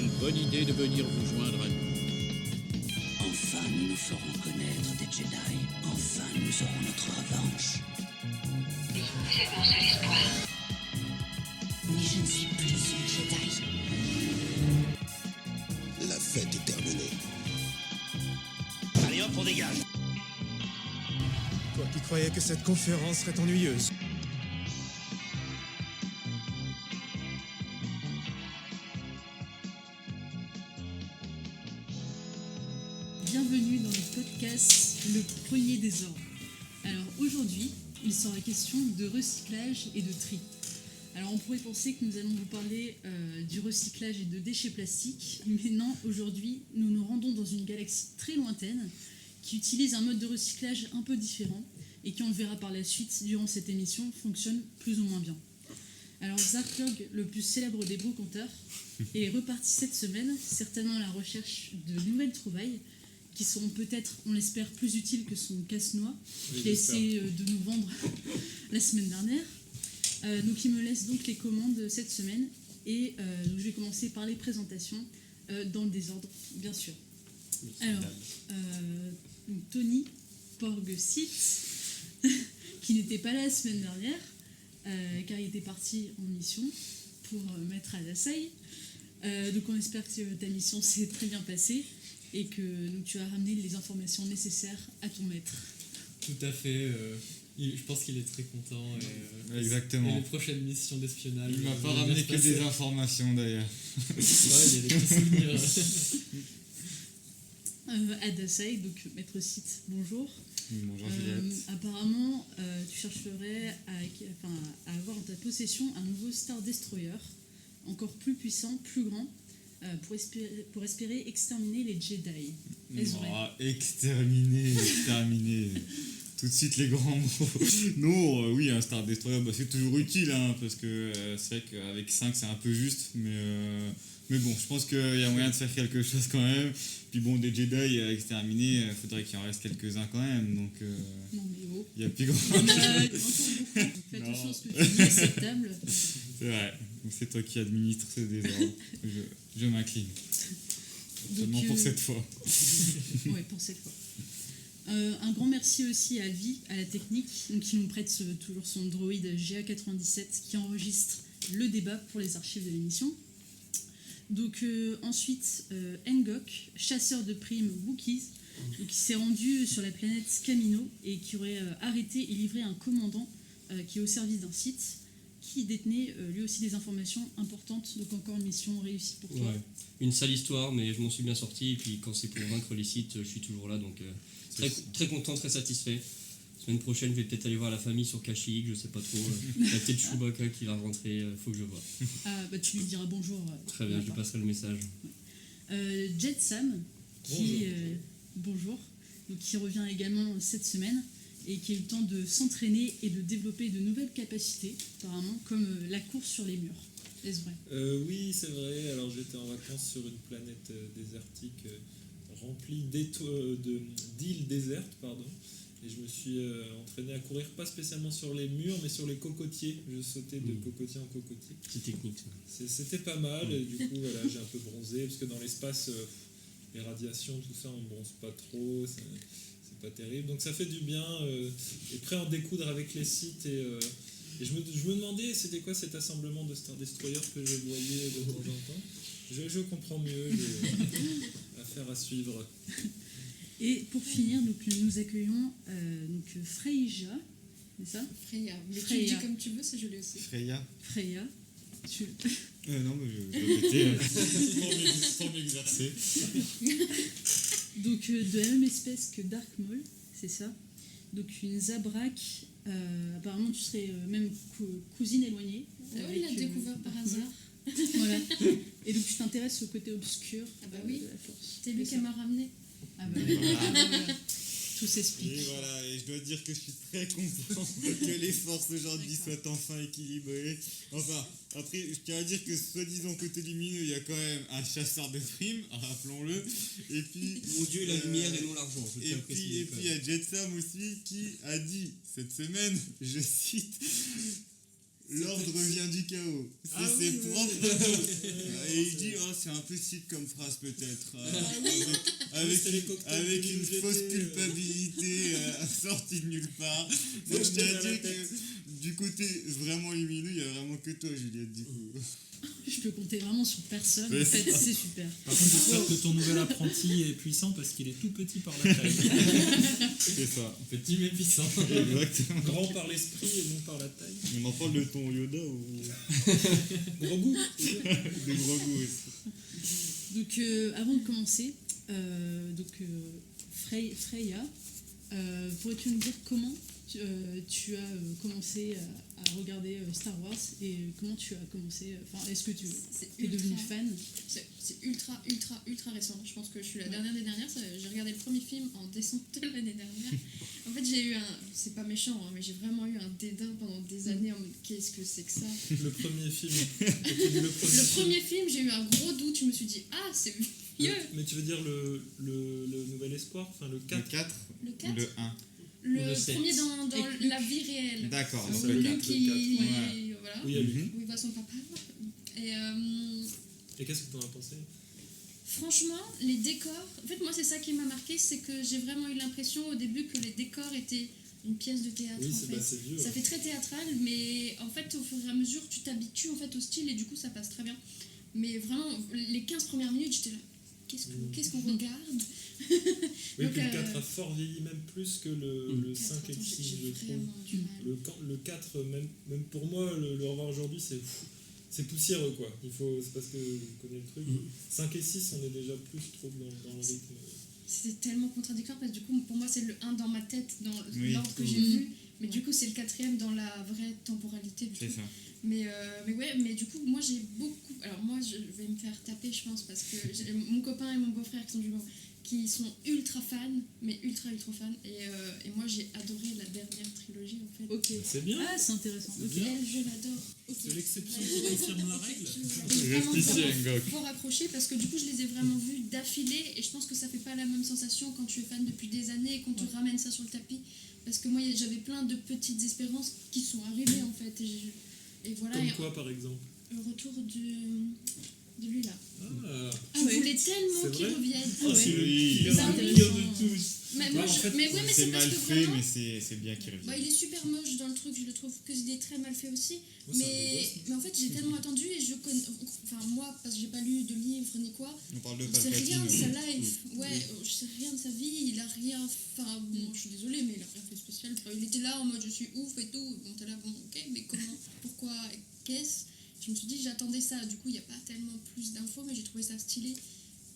quelle bonne idée de venir vous joindre à nous. Enfin, nous nous ferons connaître des Jedi. Enfin, nous aurons notre revanche. Oui, vous êtes mon seul espoir. Mais je ne suis plus une Jedi. La fête est terminée. Allez hop, on dégage. Toi qui croyais que cette conférence serait ennuyeuse. Bienvenue dans le podcast Le Premier des Ordres. Alors aujourd'hui, il sera question de recyclage et de tri. Alors on pourrait penser que nous allons vous parler du recyclage et de déchets plastiques, mais non, aujourd'hui nous nous rendons dans une galaxie très lointaine qui utilise un mode de recyclage un peu différent et qui, on le verra par la suite durant cette émission, fonctionne plus ou moins bien. Alors Zarklog, le plus célèbre des brocanteurs, est reparti cette semaine, certainement à la recherche de nouvelles trouvailles qui seront peut-être, on l'espère, plus utiles que son casse-noix qu'il a essayé de nous vendre la semaine dernière. Donc il me laisse donc les commandes cette semaine et donc je vais commencer par les présentations dans le désordre, bien sûr. Alors, donc Tony Porgesit, qui n'était pas là la semaine dernière, car il était parti en mission pour Maître Adasai. Donc on espère que ta mission s'est très bien passée et que donc, tu as ramené les informations nécessaires à ton maître. Tout à fait. Je pense qu'il est très content. Exactement. Et les prochaines missions d'espionnage. Il m'a pas ramené que des informations d'ailleurs. Ouais, il y a des petits souvenirs. Adasai, donc maître site, bonjour. Bonjour Juliette. Apparemment, tu chercherais à avoir en ta possession un nouveau Star Destroyer, encore plus puissant, plus grand, pour espérer exterminer les Jedi. Est-ce vrai ? Exterminer. Tout de suite les grands mots. Non, oui, un Star Destroyer, c'est toujours utile, parce que c'est vrai qu'avec 5 c'est un peu juste, mais bon, je pense qu'il y a moyen de faire quelque chose quand même. Puis bon, des Jedi à exterminer, il faudrait qu'il en reste quelques-uns quand même, donc Non mais oh. il y a plus grand Il y en a encore beaucoup, donc fais attention à ce que tu dis à cette table. C'est vrai, c'est toi qui administres ce désordre. Je m'incline. Seulement pour cette fois. Oui, pour cette fois. Un grand merci aussi à Vi, à la technique, donc, qui nous prête toujours son droïde GA97 qui enregistre le débat pour les archives de l'émission. Donc ensuite, Ngok, chasseur de primes Wookiees, qui s'est rendu sur la planète Camino et qui aurait arrêté et livré un commandant qui est au service d'un site qui détenait lui aussi des informations importantes. Donc encore une mission réussie pour toi. Ouais. Une sale histoire, mais je m'en suis bien sorti. Et puis quand c'est pour vaincre les sites, je suis toujours là. Donc très content, très satisfait. Semaine prochaine, je vais peut-être aller voir la famille sur Kashyyyk, je sais pas trop. La tête Chewbacca qui va rentrer, faut que je vois. Ah, bah tu lui diras bonjour. Très bien, je lui passerai le message. Jet Sam, bonjour, donc, qui revient également cette semaine et qui a eu le temps de s'entraîner et de développer de nouvelles capacités, apparemment, comme la course sur les murs. Est-ce vrai ? Oui, c'est vrai. Alors j'étais en vacances sur une planète désertique remplie d'îles désertes, pardon. Et je me suis entraîné à courir, pas spécialement sur les murs, mais sur les cocotiers. Je sautais de cocotier en cocotier. C'est technique, ça. C'était pas mal. Et du coup, voilà, j'ai un peu bronzé, parce que dans l'espace, les radiations, tout ça, on bronze pas trop. C'est pas terrible. Donc ça fait du bien. Et prêt à en découdre avec les sites. Et je me demandais, c'était quoi cet assemblement de Star Destroyer que je voyais de temps en temps. Je comprends mieux. Affaire à suivre. Et pour finir, donc, nous accueillons Freyja, c'est ça ? Freya. Mais Freya. tu dis comme tu veux, c'est joli aussi. Freya. Non, mais je répétais sans m'exercer. Donc de la même espèce que Dark Maul, c'est ça ? Donc une Zabrak, apparemment tu serais même cousine éloignée. Il l'a découvert par hasard. Voilà. Et donc tu t'intéresses au côté obscur oui. de la force. C'est lui qui m'a ramené. Ah bah oui. Voilà. Tout s'explique. Et voilà, et je dois dire que je suis très content que les forces aujourd'hui soient enfin équilibrées. Enfin, après, je tiens à dire que soi-disant côté lumineux, il y a quand même un chasseur de primes, rappelons-le. Et puis, Mon Dieu, la lumière et non l'argent. Et puis il y a Jet Sam aussi qui a dit cette semaine, je cite, L'ordre vient du chaos. C'est Ah ses oui, propres oui. mots. Et il dit, c'est un peu chic comme phrase peut-être. Avec une fausse culpabilité sortie de nulle part. Donc je tiens à dire que du côté vraiment lumineux, il n'y a vraiment que toi, Juliette, du coup. Je peux compter vraiment sur personne. Ouais, En fait, c'est super. Par contre, j'espère que ton nouvel apprenti est puissant parce qu'il est tout petit par la taille. C'est ça. Petit mais puissant. Exactement. Grand par l'esprit et non par la taille. On en parle de ton Yoda ou Gros goût. de gros goût aussi. Donc, avant de commencer, Freya, pourrais-tu nous dire comment tu as commencé à regarder Star Wars et comment tu as commencé, est-ce que tu es devenu fan? C'est ultra récent. Je pense que je suis la dernière des dernières. J'ai regardé le premier film en décembre de l'année dernière. En fait, j'ai eu c'est pas méchant, hein, mais j'ai vraiment eu un dédain pendant des années en mode qu'est-ce que c'est que ça? Le premier film. Le premier film, j'ai eu un gros doute. Je me suis dit, c'est vieux. Mais tu veux dire le Nouvel Espoir, enfin le 4. Le 4 Le ou 4 le 1? Le sept. premier dans Avec la vie réelle. D'accord, Donc, donc le 4. Luke qui. Ouais. Voilà. Oui, à lui. Où il voit son papa. Et qu'est-ce que t'en as pensé? Franchement, les décors, en fait moi c'est ça qui m'a marqué, c'est que j'ai vraiment eu l'impression au début que les décors étaient une pièce de théâtre. Oui, en fait. c'est vieux. Ça fait très théâtral, mais en fait au fur et à mesure tu t'habitues en fait au style et du coup ça passe très bien. Mais vraiment, les 15 premières minutes j'étais là, qu'est-ce qu'on regarde? Oui, Donc, puis le 4 a fort vieilli, même plus que le 5 et le 6, je trouve. vraiment du mal. Le 4, même pour moi, le revoir aujourd'hui, c'est poussiéreux, quoi. C'est parce que je connais le truc. 5 et 6, on est déjà plus trop dans le rythme. C'était tellement contradictoire parce que du coup, pour moi, c'est le 1 dans ma tête, dans l'ordre que Oui. j'ai vu. Mais du coup, c'est le 4e dans la vraie temporalité du C'est truc. ça. Mais du coup, moi j'ai beaucoup. Alors, moi je vais me faire taper, je pense, parce que j'ai mon copain et mon beau-frère qui sont jumeaux, qui sont ultra fans, mais ultra fans. Et moi j'ai adoré la dernière trilogie en fait. Ok. C'est bien. Ah, c'est intéressant. C'est Ok. bien. Elle, je l'adore. Ok. C'est l'exception Ouais. qui confirme la règle. Vraiment Reste ici, Engok. fort accroché parce que du coup je les ai vraiment vus d'affilée et je pense que ça fait pas la même sensation quand tu es fan depuis des années et qu'on te ramène ça sur le tapis. Parce que moi j'avais plein de petites espérances qui sont arrivées en fait. Et voilà. Comme et quoi, par exemple? le retour de lui là. Je ouais. voulais tellement C'est qu'il vrai revienne. Oh, c'est le Oui. pire C'est meilleur de intéressant. tous. Mais Ouais, moi, en fait, mais C'est c'est parce mal que fait, vraiment. mais c'est bien qu'il revienne. Il est super moche dans le truc, je le trouve que il est très mal fait aussi. Moi, c'est un beau gosse. Mais en fait, j'ai tellement attendu et je connais. Enfin, moi, parce que j'ai pas lu de livre ni quoi, On parle de je sais rien de sa Palpatine. life. Ouais, je sais rien de sa vie, il a rien. Enfin, bon, je suis désolée, mais il a rien fait de spécial. Enfin, il était là en mode je suis ouf et tout. Bon, t'es là, bon, ok, mais comment? Pourquoi? Qu'est-ce? Je me suis dit, j'attendais ça. Du coup, il n'y a pas tellement plus d'infos, mais j'ai trouvé ça stylé.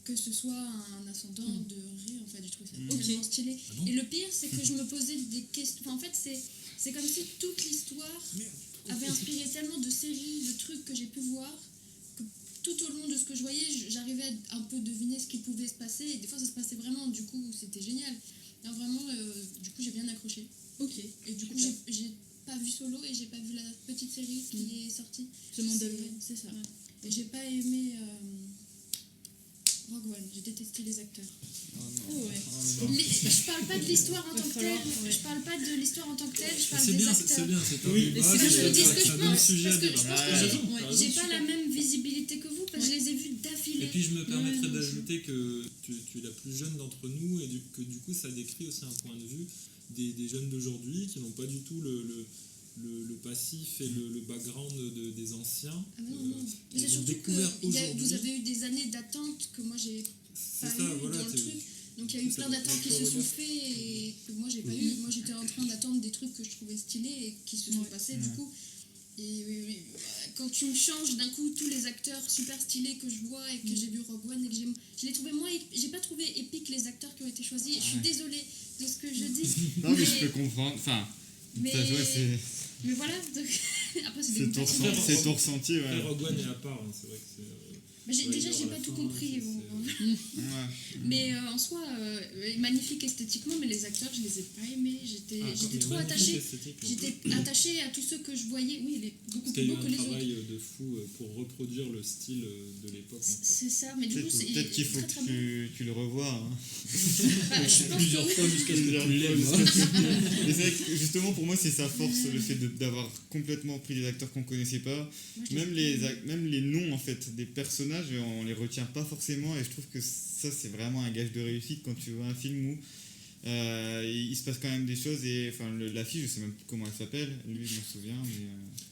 Que ce soit un ascendant de rire, en fait, j'ai trouvé ça tellement stylé. Et le pire, c'est que je me posais des questions. Enfin, en fait, c'est comme si toute l'histoire avait inspiré tellement de séries, de trucs que j'ai pu voir, que tout au long de ce que je voyais, j'arrivais à un peu deviner ce qui pouvait se passer. Et des fois, ça se passait vraiment. Du coup, c'était génial. Non, vraiment, du coup, j'ai bien accroché. Ok. Et du coup, j'ai pas vu Solo et j'ai pas vu la petite série qui est sortie. The Mandalorian. C'est ça. Ouais. Et j'ai pas aimé Rogue One, j'ai détesté les acteurs. Oh, ouais. Je parle pas de l'histoire en tant que telle, ouais. je parle pas de l'histoire en tant que telle, je parle C'est des bien, acteurs. c'est bien, c'est un Oui, débat, mais c'est Je bien, dis ce que je ça donne pense, sujet à parce que je débat. pense Ah, que raison, ouais, t'as raison. j'ai pas la même visibilité que vous, parce que je les ai vus d'affilée. Et puis je me permettrais Ouais, d'ajouter que tu es la plus jeune d'entre nous et que du coup ça décrit aussi un point de vue des jeunes d'aujourd'hui qui n'ont pas du tout le passif et le background des anciens. Ah non. Mais ils c'est ont surtout découvert que aujourd'hui. vous avez eu des années d'attente que moi j'ai C'est pas ça, eu voilà. dans le truc. Donc il y a eu ça plein fait d'attentes qui plein se de sont regards. faites et que moi j'ai pas eu. Moi j'étais en train d'attendre des trucs que je trouvais stylés et qui se sont passés du coup. Et quand tu me changes d'un coup tous les acteurs super stylés que je vois et que j'ai vu Rogue One et que je les trouvais moins j'ai pas trouvé épique les acteurs qui ont été choisis. Je suis désolée de ce que je dis. Non, mais je peux comprendre. Enfin, Mais- ça, ouais, mais voilà, donc, après c'est des c'est goûts ton personnels. ressenti, Après, ouais. Rogue One est à part, hein, c'est vrai que c'est. Déjà, j'ai pas tout compris. Mais en soi, magnifique esthétiquement, mais les acteurs, je les ai pas aimés. J'étais trop attachée. J'étais attachée à tous ceux que je voyais. Oui, il est beaucoup plus beau que les autres. Il y a eu un travail de fou pour reproduire le style de l'époque. C'est ça, mais du coup, c'est peut-être qu'il faut très, très que tu le revois. Hein. Plusieurs fois jusqu'à ce que tu l'aimes. Et c'est vrai que justement, pour moi, c'est sa force, le fait d'avoir complètement pris des acteurs qu'on connaissait pas. Même les noms, en fait, des personnages, on les retient pas forcément, et je trouve que ça, c'est vraiment un gage de réussite quand tu vois un film où il se passe quand même des choses. Et enfin, la fille, je sais même plus comment elle s'appelle, lui, je m'en souviens, mais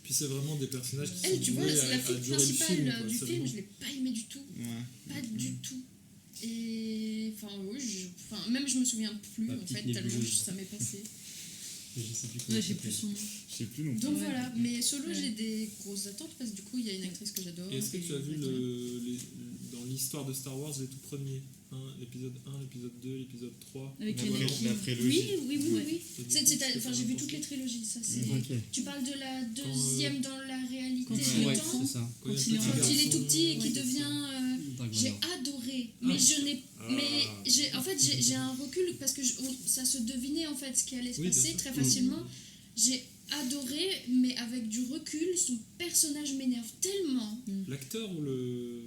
puis c'est vraiment des personnages qui elle, sont tu vois, doués c'est la fille à durer le principale film, du quoi, film, je l'ai pas aimée du tout. ouais. Pas du tout. Et enfin, oui, même je me souviens plus, La en petite fait, tellement nébuleuse. ça m'est passé. Je sais plus comment Ouais, ça j'ai plus s'appelle. son nom. Je sais plus non plus. Donc Ouais. voilà, mais Solo, Ouais. j'ai des grosses attentes parce que du coup, il y a une actrice que j'adore. Et est-ce que et tu as vu voilà. dans l'histoire de Star Wars les tout premiers, l'épisode 1, l'épisode 2, l'épisode 3? Avec La les prélogie. Oui, oui, oui, Ouais. oui. Enfin, j'ai vu toutes les trilogies, ça c'est... Tu parles de la deuxième dans la réalité Quand du Ouais, temps, c'est ça. Quand il y a il est un en- petit quand il est garçon, tout petit et ouais, qui c'est devient... Dark J'ai Vador. adoré, mais Ah. en fait j'ai un recul parce que ça se devinait en fait ce qui allait se Oui, bien passer sûr. très facilement. J'ai adoré, mais avec du recul, son personnage m'énerve tellement. L'acteur ou le...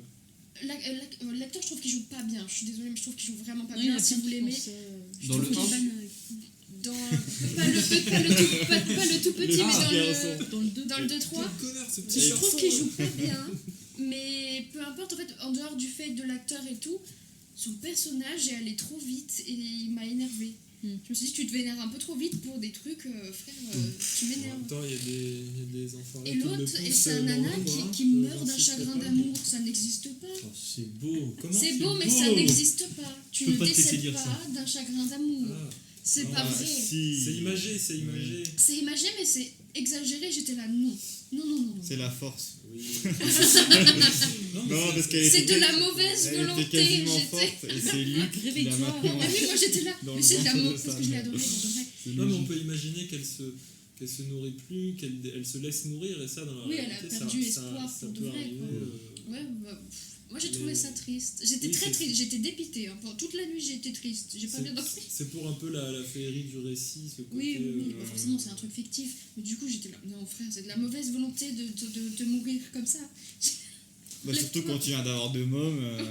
L'acteur, je trouve qu'il joue pas bien. Je suis désolée, mais je trouve qu'il joue vraiment pas Non, il y en bien. a Si plein vous qui l'aimez, font ça. je Dans trouve le qu'il un. est pas le tout petit, mais Dans le 2. dans le 2-3. Quel connard, ce petit Je garçon, trouve qu'il là. joue pas bien, mais peu importe, en fait, en dehors du fait de l'acteur et tout, son personnage est allé trop vite et il m'a énervé. Je me suis dit, tu te vénères un peu trop vite pour des trucs, frère, tu En m'énerves. même temps, il y a des enfants Et l'autre, et c'est un nana qui meurt d'un chagrin d'amour, ça n'existe pas. Oh, c'est beau. Comment C'est beau, mais ça n'existe pas. Tu Je peux ne pas te laisser décèdes dire pas ça. d'un chagrin d'amour. Ah, C'est pas Ah, vrai. si. c'est imagé, c'est imagé. C'est imagé, mais c'est exagéré. J'étais là, non. Non, non, non. C'est la force. Oui. Non, parce qu'elle C'est était de la mauvaise elle volonté. était quasiment J'étais- forte, et c'est Luc qui l'a Réveille-toi. maintenant. Ah oui, moi j'étais là. Dans Mais le c'est de la ventre de mauvaise sa parce que je l'ai mère. adoré pour de vrai. C'est Non, mais on logique. peut imaginer qu'elle se nourrit plus, qu'elle se laisse nourrir, et ça, dans la Oui, elle a réalité, perdu ça espoir ça pour de peut vrai, arriver, quoi. Ouais, moi j'ai trouvé Mais- ça triste. J'étais Oui, très c'est- triste, j'étais dépitée. Hein. Pendant toute la nuit, j'étais triste. J'ai pas bien dormi. c'est pour un peu la féerie du récit, ce côté... Oui, oui, oui. Bah, forcément, c'est un truc fictif. Mais du coup, j'étais là. Non, frère, c'est de la mauvaise volonté de mourir comme ça. Bah, surtout quand tu viens d'avoir deux mômes, Bah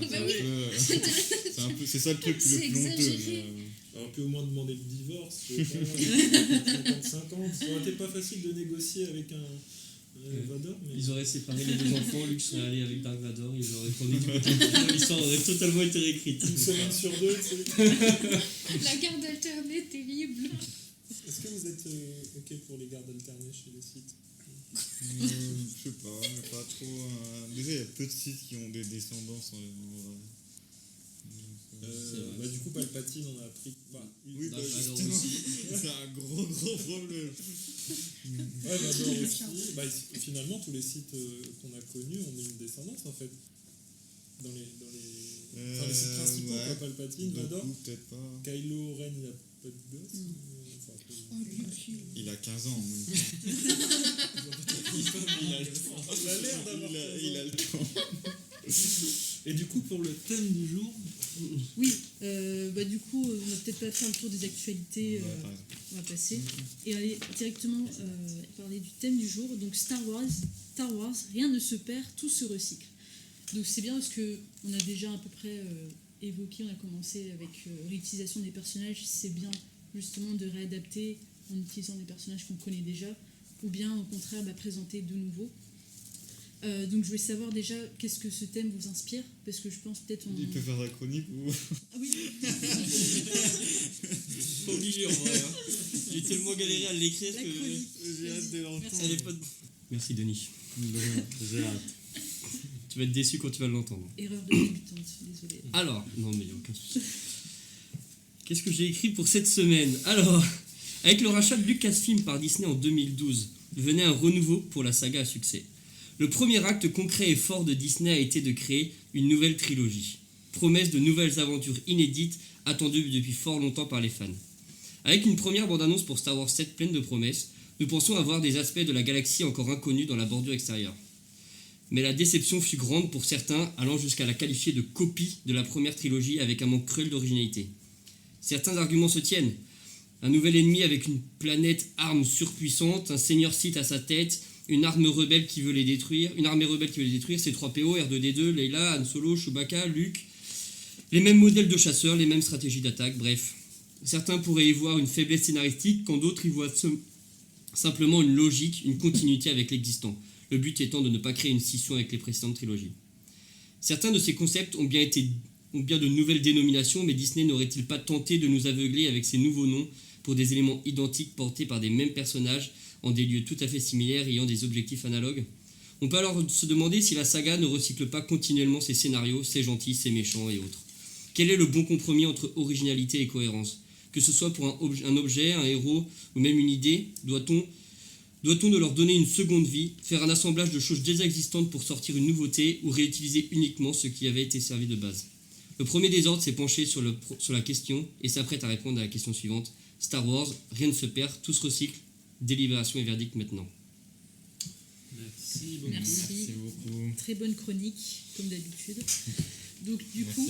c'est un peu, c'est ça le truc le C'est plus honteux. exagéré. Alors, puis au moins demander le divorce, je sais pas, 50-50, ça aurait été pas facile de négocier avec un Vador, mais... Ils auraient séparé les deux enfants, Luke serait allé avec Dark Vador, ils auraient tourné du côté de l'histoire aurait totalement été réécrite. Une semaine sur deux, tu sais. La garde alternée, terrible. Est-ce que vous êtes OK pour les gardes alternées chez les sites? Je sais pas, mais pas trop. Déjà, il y a peu de sites qui ont des descendances en vrai. Bah, du coup, Palpatine, on a appris... Bah, Oui, bah, Dark Vador justement, aussi. c'est un gros problème. Ouais, Vador aussi. Bah, finalement, tous les sites qu'on a connus ont une descendance, en fait. Dans les sites principaux, ouais. quoi, Palpatine, Vador. Beaucoup, peut-être pas. Kylo Ren, il a pas de gosse. Enfin, Oh, lui, Il a 15 ans en même temps. il a le temps. Il a l'air d'avoir Il a le temps. Et du coup, pour le thème du jour, Oui, du coup, on va peut-être pas faire le tour des actualités. Ouais, par exemple. On va passer et aller directement parler du thème du jour. Donc Star Wars, rien ne se perd, tout se recycle. Donc c'est bien parce que on a déjà à peu près évoqué, on a commencé avec l'utilisation des personnages. C'est bien justement de réadapter en utilisant des personnages qu'on connaît déjà, ou bien au contraire présenter de nouveaux. Donc je voulais savoir déjà qu'est-ce que ce thème vous inspire, parce que je pense peut-être Il peut faire la chronique ou. Ah oui. Pas obligé en vrai. Hein. J'ai tellement galéré à l'écrire La que. chronique. J'ai hâte de l'entendre. Elle est pas de... Merci Denis. J'ai hâte. Tu vas être déçu quand tu vas l'entendre. Erreur de débutante, désolé. Alors, non mais il n'y a aucun souci. Qu'est-ce que j'ai écrit pour cette semaine? Alors, avec le rachat de Lucasfilm par Disney en 2012, venait un renouveau pour la saga à succès. Le premier acte concret et fort de Disney a été de créer une nouvelle trilogie. Promesse de nouvelles aventures inédites attendues depuis fort longtemps par les fans. Avec une première bande-annonce pour Star Wars 7 pleine de promesses, nous pensons avoir des aspects de la galaxie encore inconnus dans la bordure extérieure. Mais la déception fut grande pour certains, allant jusqu'à la qualifier de copie de la première trilogie avec un manque cruel d'originalité. Certains arguments se tiennent. Un nouvel ennemi avec une planète arme surpuissante, un seigneur Sith à sa tête, une armée rebelle qui veut les détruire, C3PO, R2D2, Leila, Han Solo, Chewbacca, Luke, les mêmes modèles de chasseurs, les mêmes stratégies d'attaque, bref. Certains pourraient y voir une faiblesse scénaristique, quand d'autres y voient simplement une logique, une continuité avec l'existant. Le but étant de ne pas créer une scission avec les précédentes trilogies. Certains de ces concepts ont bien de nouvelles dénominations, mais Disney n'aurait-il pas tenté de nous aveugler avec ces nouveaux noms pour des éléments identiques portés par des mêmes personnages en des lieux tout à fait similaires ayant des objectifs analogues? On peut alors se demander si la saga ne recycle pas continuellement ses scénarios, ses gentils, ses méchants et autres. Quel est le bon compromis entre originalité et cohérence? Que ce soit pour un objet, un héros ou même une idée, doit-on de leur donner une seconde vie, faire un assemblage de choses déjà existantes pour sortir une nouveauté ou réutiliser uniquement ce qui avait été servi de base? Le premier désordre s'est penché sur la question et s'apprête à répondre à la question suivante. Star Wars, rien ne se perd, tout se recycle. Délibération et verdict maintenant. Merci beaucoup. Merci beaucoup. Très bonne chronique, comme d'habitude. Donc du coup,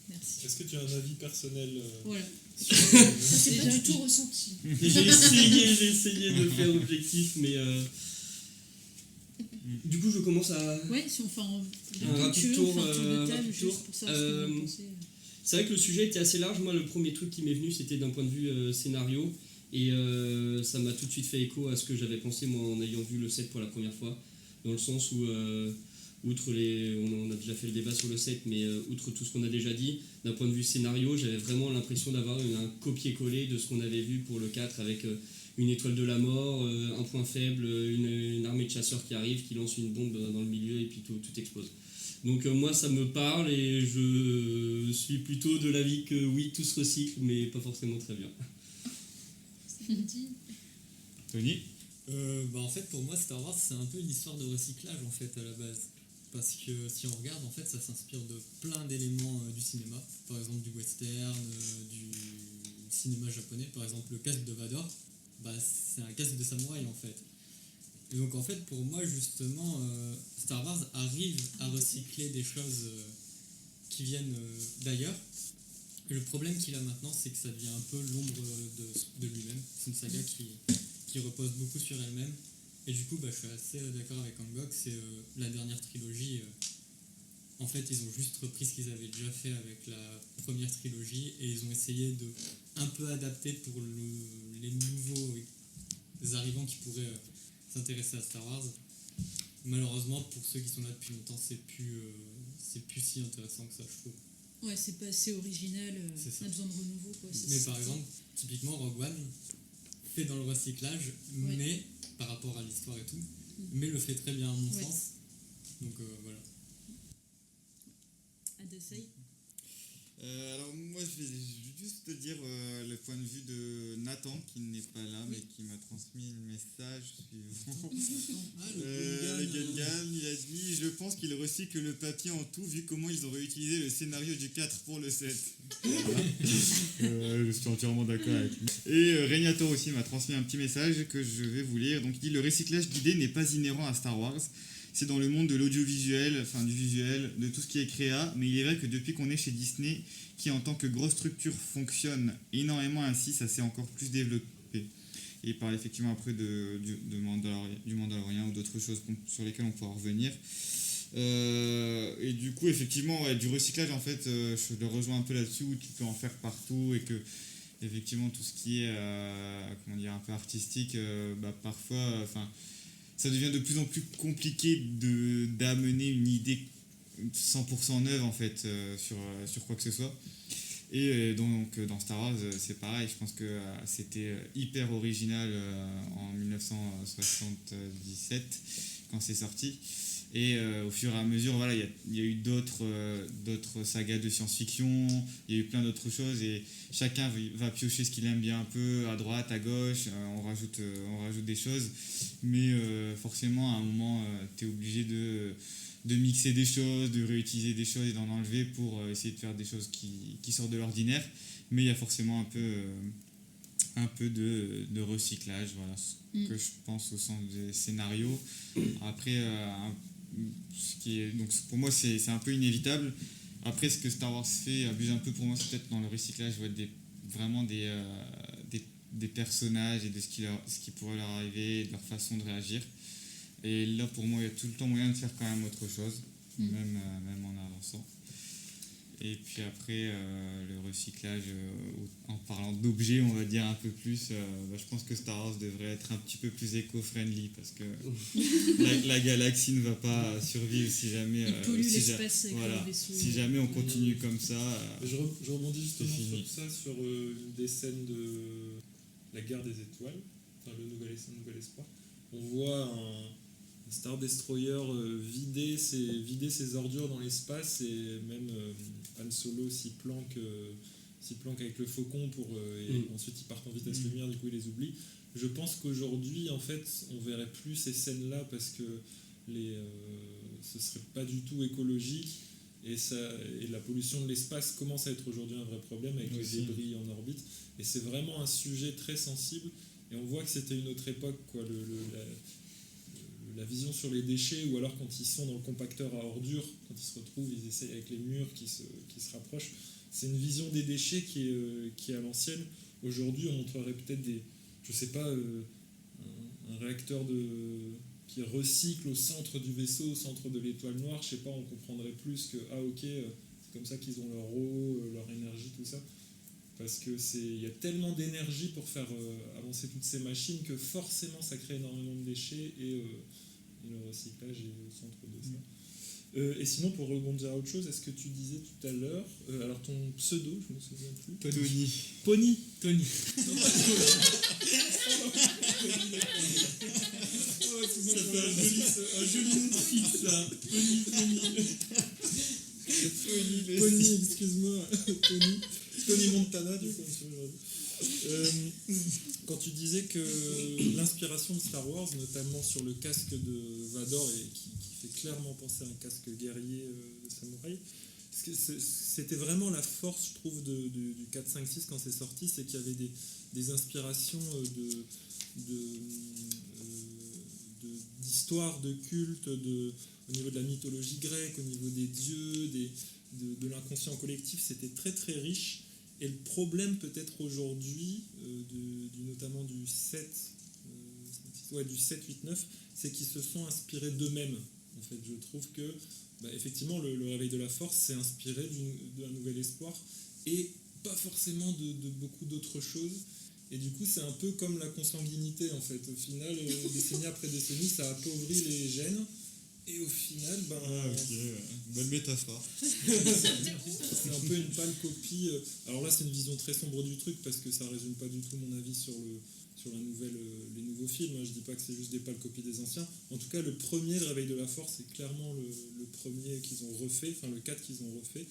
merci. Est-ce que tu as un avis personnel Voilà. Ça, c'est pas du tout ressenti. J'ai essayé de faire objectif, mais du coup je commence à... Ouais, si on fait Un rapide un tour, tour de table, rapide tour. juste pour savoir ce que vous en pensez. C'est vrai que le sujet était assez large. Moi, le premier truc qui m'est venu, c'était d'un point de vue scénario. Et ça m'a tout de suite fait écho à ce que j'avais pensé, moi, en ayant vu le set pour la première fois. Dans le sens où, outre on a déjà fait le débat sur le set, mais outre tout ce qu'on a déjà dit, d'un point de vue scénario, j'avais vraiment l'impression d'avoir un copier-coller de ce qu'on avait vu pour le 4, avec une étoile de la mort, un point faible, une armée de chasseurs qui arrive, qui lance une bombe dans le milieu, et puis tout explose. Donc moi ça me parle et je suis plutôt de l'avis que oui, tout se recycle, mais pas forcément très bien. Tony? En fait, pour moi, Star Wars, c'est un peu une histoire de recyclage en fait à la base. Parce que si on regarde, en fait, ça s'inspire de plein d'éléments du cinéma. Par exemple du western, du cinéma japonais. Par exemple, le casque de Vador, c'est un casque de samouraï en fait. Et donc en fait, pour moi, justement, Star Wars arrive à recycler des choses qui viennent d'ailleurs. Et le problème qu'il a maintenant, c'est que ça devient un peu l'ombre de lui-même. C'est une saga qui repose beaucoup sur elle-même. Et du coup, je suis assez d'accord avec Angok. C'est la dernière trilogie. En fait, ils ont juste repris ce qu'ils avaient déjà fait avec la première trilogie et ils ont essayé de un peu adapter pour les nouveaux arrivants qui pourraient s'intéresser à Star Wars. Malheureusement, pour ceux qui sont là depuis longtemps, c'est plus si intéressant que ça, je trouve. Ouais, c'est pas assez original, C'est ça. on a besoin de renouveau. Quoi. Mais par exemple, typiquement Rogue One fait dans le recyclage, Ouais. mais par rapport à l'histoire et tout, mais le fait très bien à mon Ouais. sens. Donc voilà. Adesai. Alors moi je vais juste te dire le point de vue de Nathan qui n'est pas là mais qui m'a transmis le message suivant. Le Gungan, il a dit: je pense qu'il recycle le papier en tout vu comment ils ont réutilisé le scénario du 4 pour le 7. Je suis entièrement d'accord avec lui. Et Régnator aussi m'a transmis un petit message que je vais vous lire. Donc il dit: le recyclage d'idées n'est pas inhérent à Star Wars. C'est dans le monde de l'audiovisuel, enfin du visuel, de tout ce qui est créa, mais il est vrai que depuis qu'on est chez Disney, qui en tant que grosse structure fonctionne énormément ainsi, ça s'est encore plus développé. Et il parle effectivement après du Mandalorian ou d'autres choses sur lesquelles on pourra revenir. Et du coup, effectivement, du recyclage, en fait, je le rejoins un peu là-dessus, où tu peux en faire partout et que, effectivement, tout ce qui est un peu artistique, parfois, ça devient de plus en plus compliqué d'amener une idée 100% neuve en fait sur quoi que ce soit. Et donc dans Star Wars c'est pareil, je pense que c'était hyper original en 1977 quand c'est sorti. Et au fur et à mesure, voilà, il y a eu d'autres sagas de science-fiction, il y a eu plein d'autres choses et chacun va piocher ce qu'il aime bien un peu, à droite, à gauche, on rajoute des choses. Mais forcément, à un moment, tu es obligé de mixer des choses, de réutiliser des choses et d'en enlever pour essayer de faire des choses qui sortent de l'ordinaire. Mais il y a forcément un peu un peu de recyclage, voilà, ce que je pense au sens des scénarios. Après, ce qui est, donc pour moi, c'est un peu inévitable. Après, ce que Star Wars fait abuse un peu pour moi, c'est peut-être dans le recyclage, vraiment des personnages et de ce qui pourrait leur arriver, de leur façon de réagir. Et là, pour moi, il y a tout le temps moyen de faire quand même autre chose, même en avançant. Et puis après, le recyclage, en parlant d'objets, on va dire un peu plus, je pense que Star Wars devrait être un petit peu plus éco-friendly parce que la galaxie ne va pas survivre si jamais, Il pollue l'espace avec le vaisseau. si jamais on continue comme ça. Je rebondis justement fini. sur ça, sur une des scènes de la guerre des étoiles, enfin le nouvel espoir. On voit un Star Destroyer vider ses ordures dans l'espace, et même Han Solo s'y planque avec le faucon et ensuite ils partent en vitesse lumière, du coup il les oublie. Je pense qu'aujourd'hui en fait on verrait plus ces scènes là parce que ce serait pas du tout écologique, et la pollution de l'espace commence à être aujourd'hui un vrai problème avec les débris en orbite, et c'est vraiment un sujet très sensible, et on voit que c'était une autre époque, quoi. La vision sur les déchets, ou alors quand ils sont dans le compacteur à ordures, quand ils se retrouvent, ils essayent avec les murs qui se rapprochent. C'est une vision des déchets qui est à l'ancienne. Aujourd'hui, on montrerait peut-être un réacteur qui recycle au centre du vaisseau, au centre de l'étoile noire. Je sais pas, on comprendrait plus que c'est comme ça qu'ils ont leur eau, leur énergie, tout ça. Parce que il y a tellement d'énergie pour faire avancer toutes ces machines que forcément ça crée énormément de déchets, et le recyclage est au centre de ça. Et sinon, pour rebondir à autre chose, est-ce que tu disais tout à l'heure, alors ton pseudo, je me souviens plus. Tony. Ça fait un joli nom de fille, ça. Pony, excuse-moi. Tony Montana, du coup, quand tu disais que l'inspiration de Star Wars, notamment sur le casque de Vador, et qui fait clairement penser à un casque guerrier de samouraï, c'était vraiment la force, je trouve, du 4, 5, 6 quand c'est sorti, c'est qu'il y avait des inspirations d'histoire, de culte, au niveau de la mythologie grecque, au niveau des dieux, de l'inconscient collectif, c'était très très riche. Et le problème peut-être aujourd'hui, notamment du 7, 8, 9, c'est qu'ils se sont inspirés d'eux-mêmes. En fait, je trouve que effectivement le réveil de la force s'est inspiré d'un nouvel espoir, et pas forcément de beaucoup d'autres choses. Et du coup, c'est un peu comme la consanguinité, en fait. Au final, décennie après décennie, ça appauvrit les gènes. Et au final, bonne métaphore. C'est un peu une pâle copie. Alors là, c'est une vision très sombre du truc, parce que ça résume pas du tout mon avis sur les nouveaux films. Je dis pas que c'est juste des pâles copies des anciens. En tout cas, le premier, Le Réveil de la Force, c'est clairement le premier qu'ils ont refait, enfin le 4 qu'ils ont refait,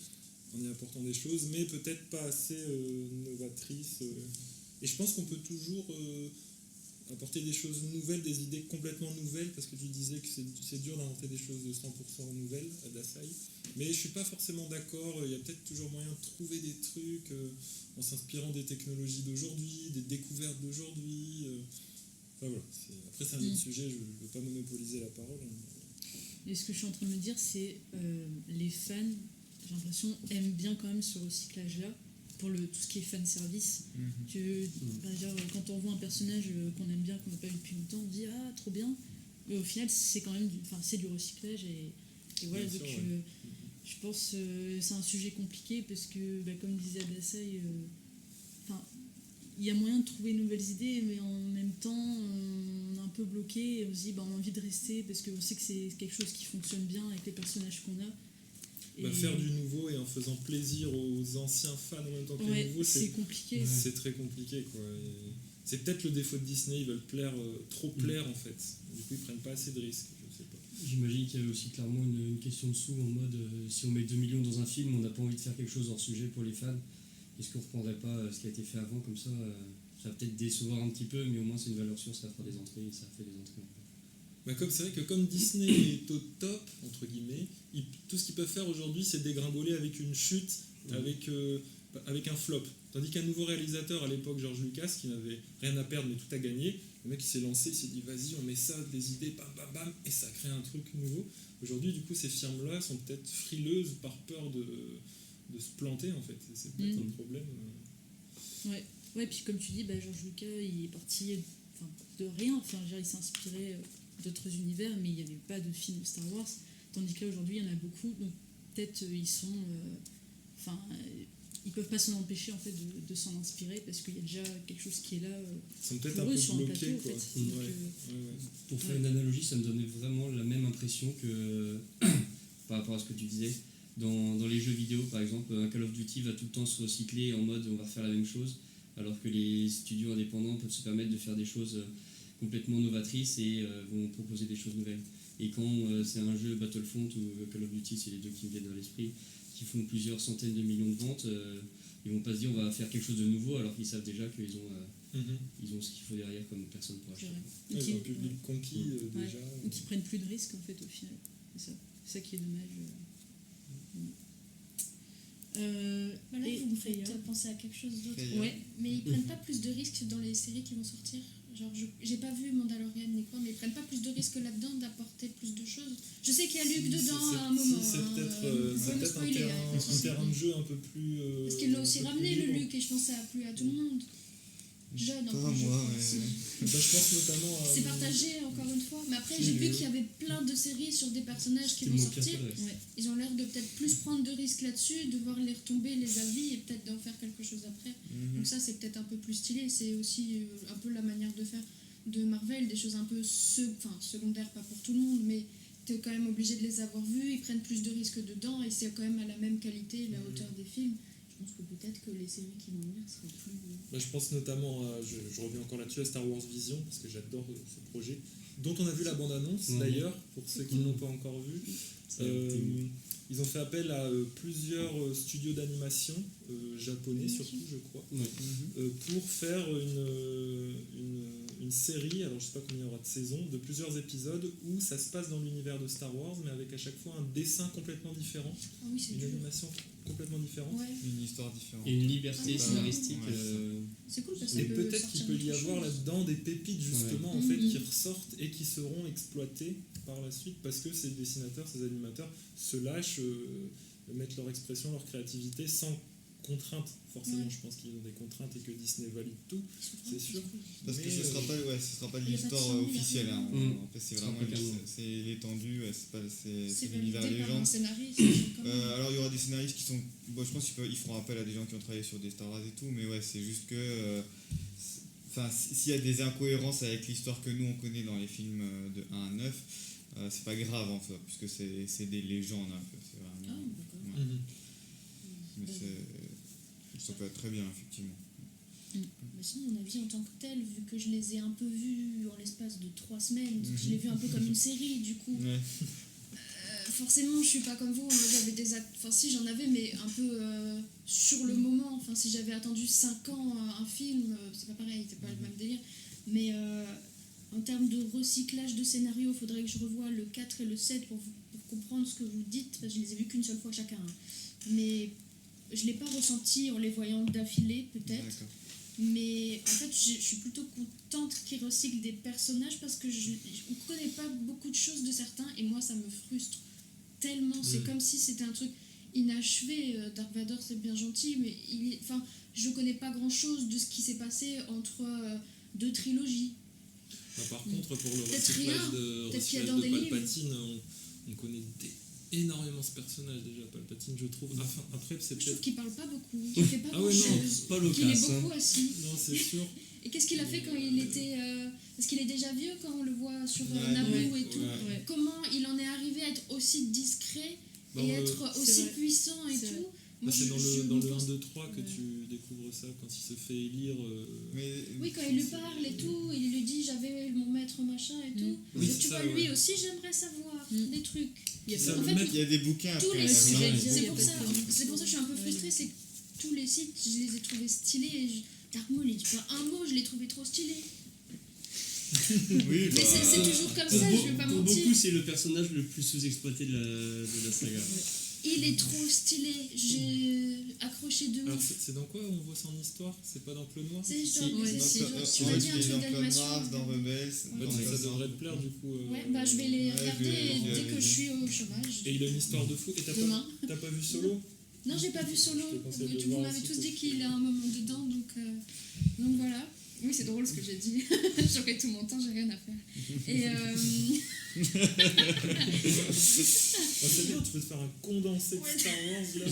en y apportant des choses, mais peut-être pas assez novatrices. Et je pense qu'on peut toujours apporter des choses nouvelles, des idées complètement nouvelles, parce que tu disais que c'est dur d'inventer des choses de 100% nouvelles à Dassaï, mais je suis pas forcément d'accord. Il y a peut-être toujours moyen de trouver des trucs en s'inspirant des technologies d'aujourd'hui, des découvertes d'aujourd'hui. Enfin voilà. Après c'est un autre sujet, je ne veux pas monopoliser la parole. Et ce que je suis en train de me dire, c'est les fans, j'ai l'impression, aiment bien quand même ce recyclage-là, pour tout ce qui est fan service. Quand on voit un personnage qu'on aime bien, qu'on n'a pas vu depuis longtemps, on dit ah trop bien, mais au final c'est quand même c'est du recyclage, et voilà. Donc je pense que c'est un sujet compliqué, parce que comme disait Adasai, il y a moyen de trouver de nouvelles idées, mais en même temps on est un peu bloqué, et on se dit on a envie de rester parce qu'on sait que c'est quelque chose qui fonctionne bien avec les personnages qu'on a. Faire du nouveau et en faisant plaisir aux anciens fans en même temps que les nouveaux, c'est compliqué. C'est très compliqué, quoi. Et c'est peut-être le défaut de Disney, ils veulent trop plaire en fait. Du coup, ils prennent pas assez de risques, je sais pas. J'imagine qu'il y a aussi clairement une question de sous, en mode si on met 2 millions dans un film, on n'a pas envie de faire quelque chose hors sujet pour les fans. Est-ce qu'on ne reprendrait pas ce qui a été fait avant, comme ça ça va peut-être décevoir un petit peu, mais au moins c'est une valeur sûre, ça fera des entrées, et ça fait des entrées. C'est vrai que comme Disney est au top, entre guillemets, tout ce qu'ils peuvent faire aujourd'hui, c'est dégringoler avec une chute, avec avec un flop. Tandis qu'un nouveau réalisateur à l'époque, George Lucas, qui n'avait rien à perdre mais tout à gagner, le mec il s'est lancé, il s'est dit vas-y on met ça, des idées, bam bam bam, et ça crée un truc nouveau. Aujourd'hui du coup ces firmes-là sont peut-être frileuses par peur de se planter en fait, c'est peut-être un problème. Ouais, puis comme tu dis, George Lucas il est parti de rien, il s'est inspiré d'autres univers, mais il n'y avait pas de film Star Wars, tandis que là aujourd'hui il y en a beaucoup, donc peut-être ils sont... ils peuvent pas s'en empêcher en fait de s'en inspirer parce qu'il y a déjà quelque chose qui est là ils sont peut-être pour un eux peu sur bloqués, un plateau quoi. en fait. Pour faire une analogie, ça me donnait vraiment la même impression que par rapport à ce que tu disais. Dans les jeux vidéo, par exemple, un Call of Duty va tout le temps se recycler en mode on va refaire la même chose, alors que les studios indépendants peuvent se permettre de faire des choses complètement novatrices et vont proposer des choses nouvelles. Et quand c'est un jeu Battlefront ou Call of Duty, c'est les deux qui me viennent à l'esprit, qui font plusieurs centaines de millions de ventes, ils vont pas se dire on va faire quelque chose de nouveau alors qu'ils savent déjà qu'ils ont, ils ont ce qu'il faut derrière comme personne pour acheter. Ils ont un public conquis déjà. Ou qui prennent plus de risques en fait au final. C'est ça qui est dommage. Là, vous me faites penser à quelque chose d'autre. Ouais. Mais ils prennent pas plus de risques dans les séries qui vont sortir. Genre, j'ai pas vu Mandalorian ni quoi, mais ils prennent pas plus de risques là-dedans d'apporter plus de choses. Je sais qu'il y a Luke dedans à un moment. C'est peut-être un terrain de jeu un peu plus. Parce qu'ils l'ont aussi ramené le Luke et je pense que ça a plu à tout le monde. Jeune, Pas moi, je pense notamment à. C'est partagé encore une fois, mais après j'ai vu qu'il y avait plein de séries sur des personnages qui vont sortir. Ils ont l'air de peut-être plus prendre de risques là-dessus, de voir les retomber, les avis et peut-être d'en faire quelque chose après. Donc ça c'est peut-être un peu plus stylé. C'est aussi un peu la manière de faire de Marvel, des choses un peu secondaires, pas pour tout le monde, mais t'es quand même obligé de les avoir vus. Ils prennent plus de risques dedans et c'est quand même à la même qualité, la hauteur des films. Je pense que peut-être que les séries qui vont venir seront plus... Je pense notamment à, je reviens encore là-dessus, à Star Wars Vision, parce que j'adore ce projet, dont on a vu la bande-annonce d'ailleurs, pour ceux qui ne l'ont pas encore vu. Ils ont fait appel à plusieurs studios d'animation, japonais surtout je crois, pour faire une série, alors je ne sais pas combien il y aura de saisons, de plusieurs épisodes où ça se passe dans l'univers de Star Wars, mais avec à chaque fois un dessin complètement différent, une animation complètement différente. Une histoire différente. Et une liberté scénaristique. C'est cool parce que et peut-être qu'il peut y avoir là-dedans des pépites justement en fait qui ressortent et qui seront exploitées par la suite parce que ces dessinateurs, ces animateurs se lâchent, mettent leur expression, leur créativité sans contraintes. Forcément, je pense qu'ils ont des contraintes et que Disney valide tout, c'est sûr. Parce que ce sera pas de l'histoire officielle. En fait, c'est vraiment l'étendue, c'est l'univers des gens. Alors, il y aura des scénaristes qui sont. Bon, je pense qu'ils feront appel à des gens qui ont travaillé sur des Star Wars et tout, mais c'est juste que. S'il y a des incohérences avec l'histoire que nous on connaît dans les films de 1 à 9, c'est pas grave en fait, puisque c'est des légendes un peu. C'est vraiment. Mais ça peut être très bien, effectivement. Mais sinon, mon avis en tant que tel, vu que je les ai un peu vus en l'espace de 3 semaines, je l'ai vu un peu comme une série, du coup. Forcément, je suis pas comme vous. J'avais si j'en avais, mais un peu sur le moment. Enfin, si j'avais attendu 5 ans un film, c'est pas pareil, c'est pas le même délire. Mais en termes de recyclage de scénario, il faudrait que je revoie le 4 et le 7 pour comprendre ce que vous dites, parce que je les ai vus qu'une seule fois chacun. ne l'ai pas ressenti en les voyant d'affilée, peut-être. D'accord. Mais en fait, je suis plutôt contente qu'ils recyclent des personnages parce que je ne connais pas beaucoup de choses de certains et moi, ça me frustre tellement. C'est comme si c'était un truc inachevé. Dark Vador, c'est bien gentil, mais je ne connais pas grand-chose de ce qui s'est passé entre 2 trilogies. Par contre, pour le recyclage de Palpatine, on connaît énormément ce personnage déjà, Palpatine, je trouve. Après, c'est je trouve qu'il parle pas beaucoup, qu'il fait pas grand-chose, qu'il est beaucoup assis. Non, c'est sûr. Et qu'est-ce qu'il a fait quand il était... Parce qu'il est déjà vieux quand on le voit sur Naboo et tout. Ouais. Comment il en est arrivé à être aussi discret et être aussi puissant et tout. Moi, c'est dans le 1, 2, 3 que tu découvres ça, quand il se fait élire. Oui, quand il lui parle et tout, il lui dit j'avais mon maître machin et tout. Oui, tu vois, lui aussi, j'aimerais savoir des trucs. Il y a des bouquins. C'est pour ça que je suis un peu frustrée, c'est que tous les sites, je les ai trouvés stylés. Dark Maul, il dit pas un mot, je l'ai trouvé trop stylé. Oui, mais c'est toujours comme ça, je vais pas mentir. Pour beaucoup, c'est le personnage le plus sous-exploité de la saga. Il est trop stylé. J'ai accroché de Alors, ouf. c'est dans quoi on voit son histoire? C'est pas dans Clone Noir? C'est Si. tu m'as dit un truc dans Clone d'animation. Wars, dans Rebels. Bah, ça devrait te plaire du coup. Ouais, bah je vais les Ouais, regarder je vais dès que je suis au chômage. Et il a une histoire de fou. Et Demain. t'as pas vu Solo? Non, j'ai pas vu Solo. Je te conseille de Vous voir m'avez aussi, tous c'est dit cool. qu'il a un moment dedans, donc voilà. Oui, c'est drôle ce que j'ai dit. J'aurais tout mon temps, j'ai rien à faire. Et C'est bien, tu peux te faire un condensé de Ouais. Star Wars là.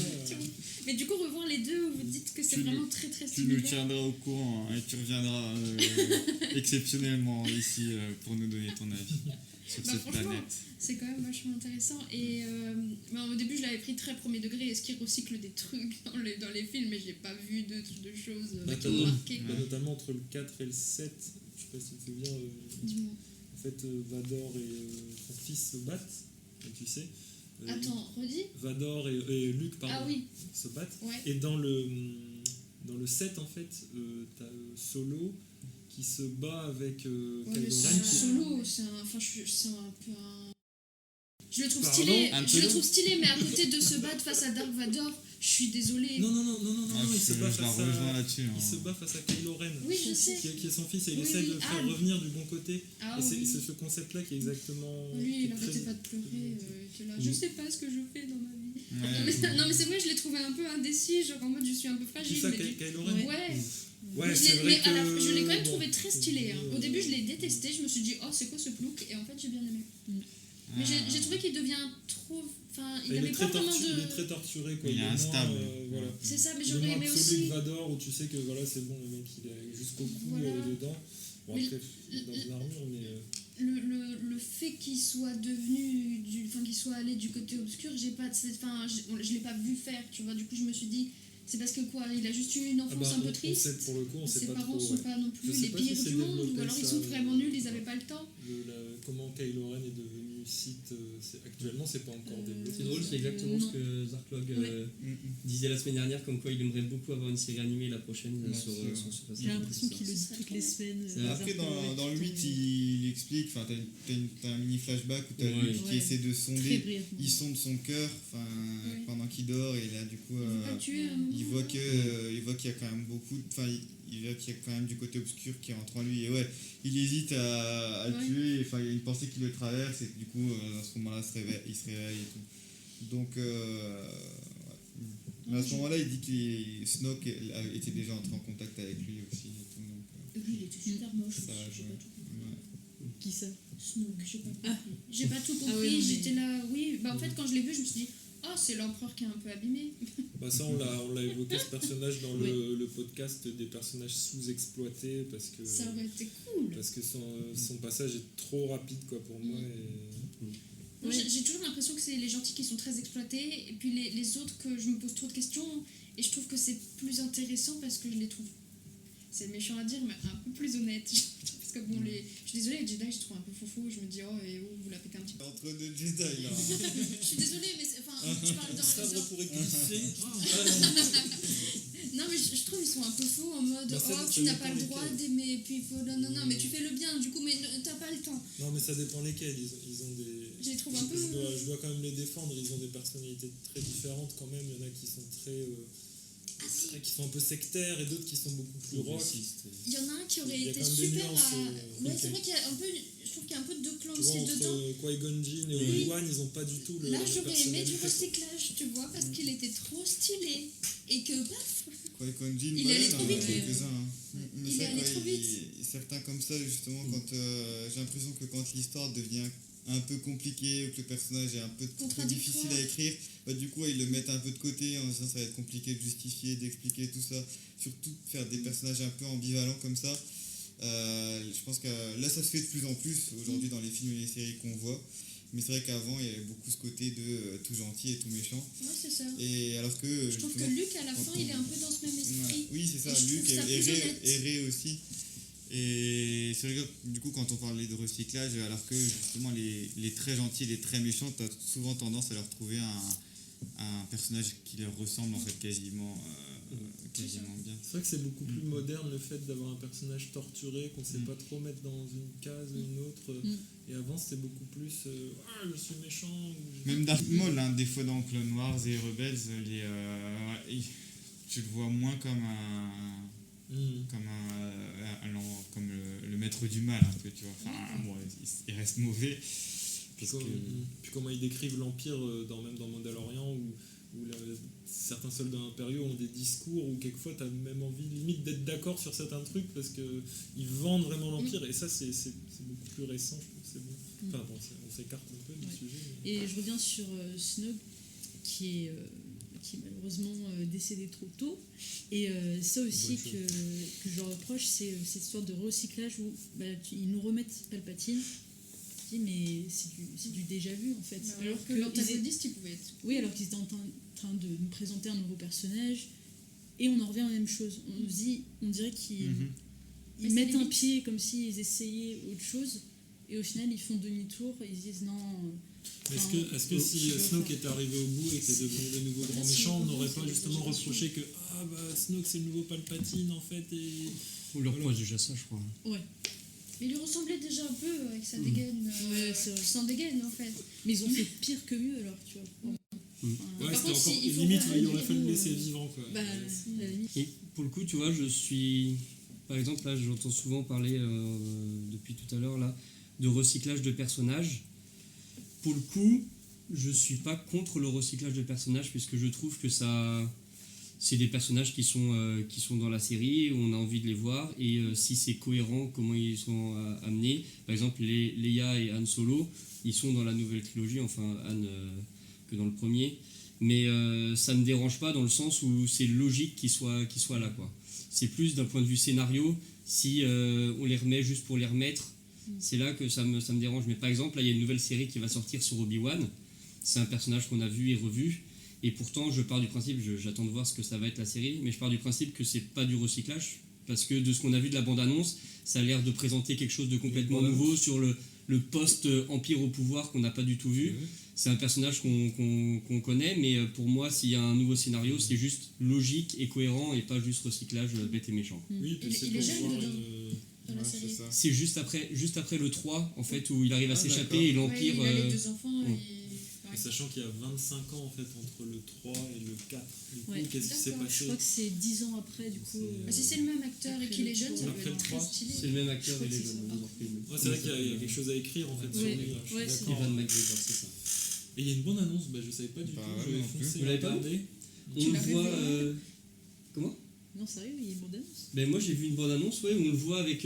mais du coup, revoir les deux, vous dites que c'est Tu vraiment très très Tu nous similaire. tiendras au courant et tu reviendras exceptionnellement ici pour nous donner ton avis sur Bah, cette franchement, planète. c'est quand même vachement intéressant. Et au début, je l'avais pris très premier degré. Est-ce qu'il recycle des trucs dans les films? Mais j'ai pas vu de choses Bah, qui t'as m'ont donc- marqué. bah, notamment entre le 4 et le 7, je sais pas si tu te souviens, Dis-moi. en fait Vador et son fils se battent, et tu sais. Attends, redis. Vador et Luke, pardon, Ah oui, se battent. ouais. Et dans le 7, en fait, t'as Solo qui se bat avec Ouais, Kylo mais Ren. qui- Solo, c'est un peu un. Je le trouve Pardon, stylé, un je peu le long. trouve stylé, mais à côté de se battre face à Dark Vador, je suis désolée. Non, Ah, il se bat je la face rejoins à... là-dessus. Il se bat face à Kylo Ren. Oui, je sais. Qui est son fils et il Oui, essaie de oui. le faire Ah. revenir du bon côté. Ah et c'est oui. ce concept-là qui est exactement. Lui, qui il est arrêtait très- pas de pleurer. Il était là, je sais pas ce que je fais dans ma vie. Ouais. Non, mais c'est vrai, je l'ai trouvé un peu indécis, genre en mode je suis un peu Tout fragile. ça, mais Kylo Ren. Ouais. Ouais, Je c'est l'ai- vrai mais que. je l'ai quand même bon, trouvé très stylé. Hein. Au début, je l'ai l'ai détesté, je me suis dit, oh, c'est quoi ce look? Et en fait, j'ai bien aimé. Mais j'ai trouvé qu'il devient trop. Enfin, il Il avait est pas très vraiment il est de. très torturé, quoi. Il est moins, instable. Voilà. C'est ça, mais Il est j'aurais moins aimé absolu aussi. que Vador, où tu sais que voilà, c'est bon, le mec, il est jusqu'au cou Voilà. dedans. Bon, Mais après, il est dans une armure, mais. Le fait qu'il soit devenu. Enfin, qu'il soit allé du côté obscur, j'ai pas. Enfin, je l'ai pas vu faire, tu vois. Du coup, je me suis dit, c'est parce que quoi? Il a juste eu une Ah enfance bah, un peu on triste. sait, pour le coup, on sait Ses pas parents trop. sont Ouais. pas non plus Je sais les pas si pires c'est du monde, développé, ou alors ils ça, sont vraiment nuls, ils avaient pas le temps. Comment Kylo Ren est devenu Sith, actuellement, c'est pas encore développé. C'est drôle, c'est exactement Non. ce que Zarklog Ouais. disait la semaine dernière, comme quoi il aimerait beaucoup avoir une série animée la prochaine Ouais, sur c'est son passage. J'ai l'impression qu'il le Ça dit serait toutes trop les bien. semaines. C'est Après, dans le 8, il explique, enfin, t'as un mini flashback où t'as Ouais. Luke qui Ouais. essaie de Très sonder, brièvement. il sonde son cœur, enfin, Ouais. pendant qu'il dort, et là, du coup, Pas tué à un moment. il voit qu'il y a quand même beaucoup, enfin, il voit qu'il y a quand même du côté obscur qui rentre en lui, et ouais, il hésite à le Ouais. tuer, enfin, il y a une pensée qui le traverse, et du coup, à ce moment-là, il se réveille et tout. Donc, ouais. Mais à ce moment-là, il dit que Snoke était déjà entré en contact avec lui aussi, et tout, donc, Lui, il était super moche. ça a J'ai joué. pas tout compris. Ouais. Qui ça? Snoke, j'ai pas compris. J'ai pas tout compris, Ah ouais, non, mais- j'étais là, oui. Bah en fait, quand je l'ai vu, je me suis dit, oh, c'est l'empereur qui est un peu abîmé. Bah ça, on l'a évoqué, ce personnage, dans Oui. le podcast des personnages sous-exploités, parce que Ça aurait été cool. son passage est trop rapide, quoi, pour moi. Et... Moi, j'ai toujours l'impression que c'est les gentils qui sont très exploités, et puis les autres que je me pose trop de questions, et je trouve que c'est plus intéressant parce que je les trouve, c'est méchant à dire, mais un peu plus honnêtes. Parce que bon, je suis désolée, les Jedi, je trouve un peu faux, je me dis, oh, et oh, vous la pétez un petit peu. Entre deux Jedi, là. Je suis désolée, mais je parle dans Sabre pour éclipser. Non, mais je trouve qu'ils sont un peu faux en mode, Bah, ça, oh, ça tu n'as dépend pas le droit lesquels. d'aimer, puis il faut. Non, mais tu fais le bien, du coup, mais t'as pas le temps. Non, mais ça dépend lesquels. Ils ont des. Je les trouve un peu. Je dois quand même les défendre. Ils ont des personnalités très différentes quand même. Il y en a qui sont qui sont un peu sectaires et d'autres qui sont beaucoup plus rock. Il y en a un qui aurait Il y a été quand même des super nuances, à. Ouais, ok. c'est vrai qu'il y a un peu. Je trouve qu'il y a un peu de clans Tu vois, aussi dedans. entre Qui-Gon Jinn et Oui. Obi-Wan, ils ont pas du tout le. Là, la j'aurais aimé du personnalité, quoi. recyclage, tu vois, parce qu'il était trop stylé. Et que, paf, Qui-Gon Jinn, Il est allé ouais, trop il y en a vite. quelques-uns, hein. Ouais. Mais Il c'est est vrai, allé trop vite. certains comme ça, justement, quand j'ai l'impression que quand l'histoire devient un peu compliquée ou que le personnage est un peu trop Contradictoire. difficile à écrire, bah, du coup, ils le mettent un peu de côté en disant ça va être compliqué de justifier, d'expliquer tout ça. Surtout faire des personnages un peu ambivalents comme ça. Je pense que là, ça se fait de plus en plus aujourd'hui dans les films et les séries qu'on voit. Mais c'est vrai qu'avant, il y avait beaucoup ce côté de tout gentil et tout méchant. ouais, c'est ça. Et alors que. Je trouve que justement, Luke, à la fin, il est un peu dans ce même esprit. ouais, oui, c'est ça, Et je Luke trouve ça et plus Rey honnête. Rey aussi. Et c'est vrai que du coup, quand on parlait de recyclage, alors que justement les très gentils et les très méchants, tu as souvent tendance à leur trouver un personnage qui leur ressemble en fait quasiment bien. C'est vrai que c'est beaucoup plus moderne le fait d'avoir un personnage torturé qu'on sait pas trop mettre dans une case ou une autre. Et avant c'était beaucoup plus je suis méchant. Même Darth Maul, hein, des fois dans Clone Wars et Rebels, tu le vois moins comme comme le maître du mal un peu, tu vois. Enfin, bon, il reste mauvais. Puis comment ils décrivent l'Empire même dans Mandalorian où certains soldats impériaux ont des discours où quelquefois tu as même envie limite d'être d'accord sur certains trucs parce qu'ils vendent vraiment l'Empire et ça c'est beaucoup plus récent, je trouve que c'est bon. Enfin bon, on s'écarte un peu du sujet. Mais... Et je reviens sur Snoke qui est malheureusement décédé trop tôt. Et ça aussi que je reproche, c'est cette histoire de recyclage où ils nous remettent Palpatine. Mais c'est du déjà vu en fait. Alors que l'antagoniste il pouvait être. Oui, alors qu'ils étaient en train de nous présenter un nouveau personnage et on en revient à la même chose. On dirait qu'ils mettent un pied comme s'ils essayaient autre chose et au final ils font demi-tour et ils se disent non. Est-ce que si Snoke était arrivé au bout et était devenu le nouveau grand méchant, on n'aurait pas justement reproché que Snoke c'est le nouveau Palpatine en fait et... On leur reproche déjà ça, je crois. Ouais. Il lui ressemblait déjà un peu avec sa dégaine, sans dégaine en fait. Mais ils ont fait pire que mieux alors, tu vois. Ouais, c'était encore limite, il aurait fallu le laisser vivant quoi. Et pour le coup, tu vois, je suis. Par exemple, là, j'entends souvent parler depuis tout à l'heure là, de recyclage de personnages. Pour le coup, je suis pas contre le recyclage de personnages puisque je trouve que ça. C'est des personnages qui sont dans la série, où on a envie de les voir, et si c'est cohérent, comment ils sont amenés. Par exemple, Leia et Han Solo, ils sont dans la nouvelle trilogie, enfin Han que dans le premier, mais ça ne me dérange pas dans le sens où c'est logique qu'ils soient là, quoi. C'est plus d'un point de vue scénario, si on les remet juste pour les remettre, c'est là que ça me dérange. Mais par exemple, là, il y a une nouvelle série qui va sortir sur Obi-Wan, c'est un personnage qu'on a vu et revu. Et pourtant, je pars du principe, j'attends de voir ce que ça va être la série, mais je pars du principe que c'est pas du recyclage, parce que de ce qu'on a vu de la bande-annonce, ça a l'air de présenter quelque chose de complètement nouveau sur le post-empire au pouvoir qu'on n'a pas du tout vu. C'est un personnage qu'on connaît, mais pour moi, s'il y a un nouveau scénario, c'est juste logique et cohérent, et pas juste recyclage bête et méchant. Oui, puis il est jeune dedans, dans la série. C'est juste après le 3, en fait, où il arrive à s'échapper, et l'Empire... il a les 2 enfants Et sachant qu'il y a 25 ans en fait entre le 3 et le 4, du coup, qu'est-ce qui s'est passé? Je crois que c'est 10 ans après, du coup. Si c'est le même acteur et qu'il est jeune, ça peut être très stylé. C'est le même acteur et il est jeune. C'est vrai qu'il y a quelque chose à écrire en fait sur lui. Je suis d'accord. Evan McGregor, c'est ça. Et il y a une bonne annonce, je savais pas du tout, j'avais foncé. Vous l'avez pas vu? On le voit. Comment? Non, sérieux, il y a une bande-annonce. Ben moi j'ai vu une bande-annonce, ouais, où on le voit avec,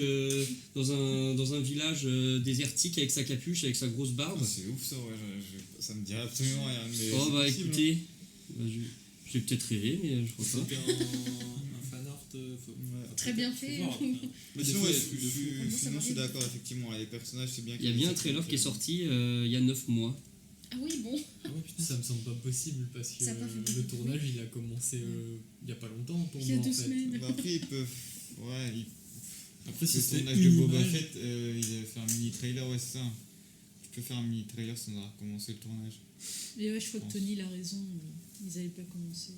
dans un village désertique avec sa capuche, avec sa grosse barbe. C'est ouf ça, ouais, ça me dit absolument rien. Mais oh bah écoutez, j'ai peut-être rêvé, mais je crois pas. C'était un fanart très bien fait. Mais sinon, je suis d'accord, effectivement, les personnages c'est bien. Il y a bien un trailer qui est sorti il y a 9 mois. Ah oui, bon. Ça me semble pas possible parce que le tournage il a commencé il y a pas longtemps pour moi. Il y a 2 semaines. Après ils peuvent. Après si le c'était tournage de Boba Fett, il avait fait un mini trailer, ouais c'est ça. Tu peux faire un mini trailer sans avoir commencé le tournage. Et ouais, je crois que Tony il a raison, ils avaient pas commencé.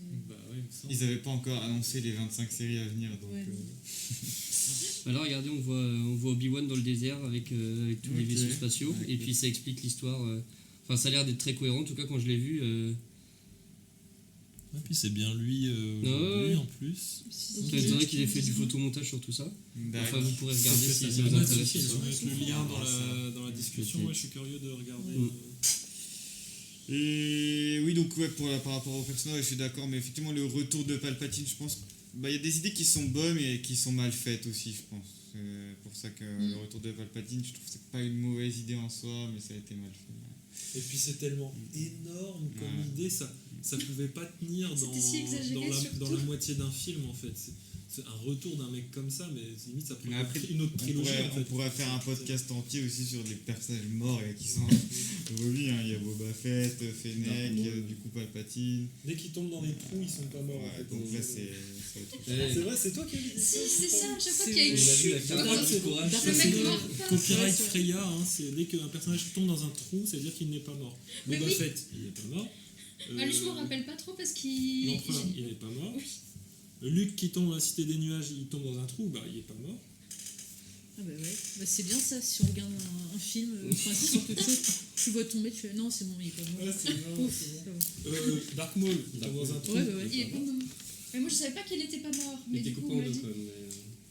Ils avaient pas encore annoncé les 25 séries à venir donc. Alors regardez, on voit Obi-Wan dans le désert avec tous les vaisseaux spatiaux et puis ça explique l'histoire. Enfin, ça a l'air d'être très cohérent, en tout cas quand je l'ai vu. Et puis c'est bien lui aujourd'hui en plus. C'est vrai qu'il ait fait du photomontage sur tout ça. Enfin, vous pourrez regarder si ça vous intéresse. Ils vont mettre le lien dans la discussion. Moi, je suis curieux de regarder. Et oui, donc par rapport au personnage, je suis d'accord, mais effectivement, le retour de Palpatine, je pense. Il y a des idées qui sont bonnes et qui sont mal faites aussi, je pense. C'est pour ça que le retour de Palpatine, je trouve que c'est pas une mauvaise idée en soi, mais ça a été mal fait. Et puis c'est tellement énorme comme idée, ça pouvait pas tenir dans la moitié d'un film en fait. C'est un retour d'un mec comme ça, mais limite ça pourrait être une autre trilogie. On pourrait faire un podcast entier aussi sur les personnages morts et qui sont revenus. Il y a Boba Fett, Fennec, du coup Palpatine. Dès qu'ils tombent dans les trous, ils sont pas morts. Ouais, donc là c'est vrai, c'est toi qui as dit ça. C'est ça, à chaque fois qu'il y a une chute. C'est le mec mort. Copyright Freya, c'est dès qu'un personnage tombe dans un trou, ça veut dire qu'il n'est pas mort. Boba Fett, il n'est pas mort. Ah, lui, je m'en rappelle pas trop parce qu'il. L'empereur, il est pas mort. Oui. Luke qui tombe dans la cité des nuages, il tombe dans un trou, bah il est pas mort. Ah bah ouais, bah, c'est bien ça, si on regarde un film, enfin si sur quelque chose, tu vois tomber, tu fais non c'est bon, il est pas mort. Ouais, c'est bon, Ouf, c'est bon. ça va. Dark Maul, il tombe dans un trou. Ouais, bah ouais. Il est pas mort. Mais moi, je savais pas qu'il était pas mort. Il Mais était du coup, coupé on en m'a deux dit. quand même.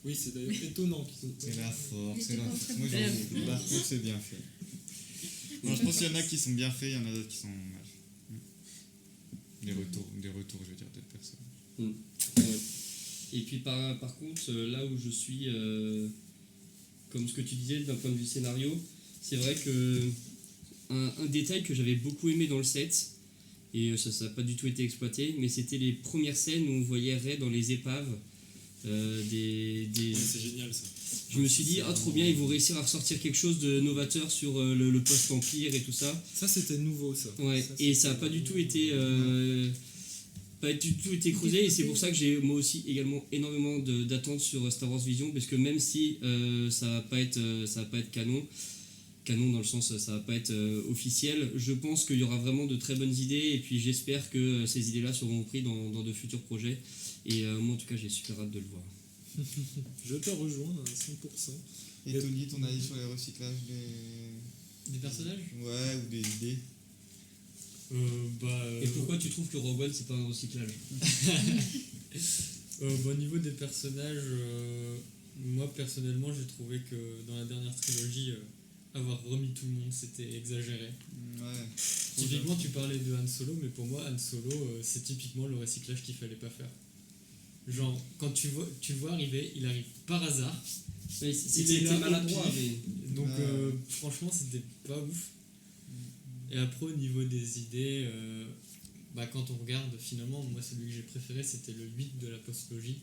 Oui, c'est d'ailleurs étonnant qu'ils sont. C'est la force, Il c'est était la pas force. très Moi, bon. j'avoue, par contre, c'est bien fait. Non, je pense qu'il y en a qui sont bien faits, il y en a d'autres qui sont mal. Des retours, je veux dire, d'autres personnes. Ouais. Et puis par contre, là où je suis, comme ce que tu disais d'un point de vue scénario, c'est vrai que un détail que j'avais beaucoup aimé dans le set, et ça n'a pas du tout été exploité, mais c'était les premières scènes où on voyait Rey dans les épaves. Ouais, c'est génial ça. Je me suis dit, ah trop bien, ils vont réussir à ressortir quelque chose de novateur sur le post-empire et tout ça. Ça c'était nouveau ça. Ouais, et ça n'a pas du tout été... pas du tout été creusé, et c'est pour ça que j'ai moi aussi également énormément d'attentes sur Star Wars Vision, parce que même si ça va pas être canon dans le sens ça va pas être officiel, je pense qu'il y aura vraiment de très bonnes idées, et puis j'espère que ces idées là seront prises dans de futurs projets, et moi en tout cas j'ai super hâte de le voir. Je te rejoins à 100%. Et Tony, ton avis sur les recyclages Des personnages Ouais, ou des idées. Et pourquoi tu trouves que Rogue One c'est pas un recyclage? Au niveau des personnages, moi personnellement j'ai trouvé que dans la dernière trilogie, avoir remis tout le monde c'était exagéré. Ouais. Typiquement tu parlais de Han Solo, mais pour moi Han Solo c'est typiquement le recyclage qu'il fallait pas faire. Genre quand tu le vois arriver, il arrive par hasard. C'était là maladroit, au pif. mais... Donc franchement c'était pas ouf. Et après au niveau des idées, quand on regarde finalement, moi celui que j'ai préféré c'était le 8 de la postlogie.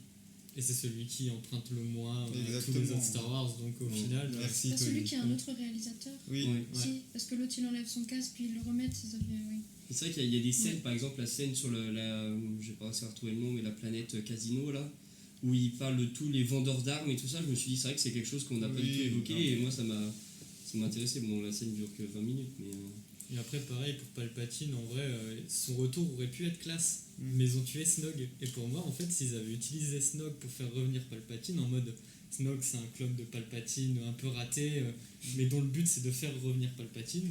Et c'est celui qui emprunte le moins tous les autres Star Wars, donc au final... Merci, Pas celui Tony. qui a un autre réalisateur. Oui. Si, parce que l'autre il enlève son casque puis il le remet, oui. C'est vrai qu'il y a des scènes, par exemple la scène sur je vais pas réussir à retrouver le nom, mais la planète Casino là, où il parle de tous les vendeurs d'armes et tout ça, je me suis dit c'est vrai que c'est quelque chose qu'on n'a pas du tout évoqué, et moi ça m'a intéressé. Bon, la scène dure que 20 minutes, mais... Et après pareil pour Palpatine, en vrai son retour aurait pu être classe, mais ils ont tué Snog, et pour moi en fait s'ils avaient utilisé Snog pour faire revenir Palpatine, en mode Snog c'est un clone de Palpatine un peu raté, mais dont le but c'est de faire revenir Palpatine,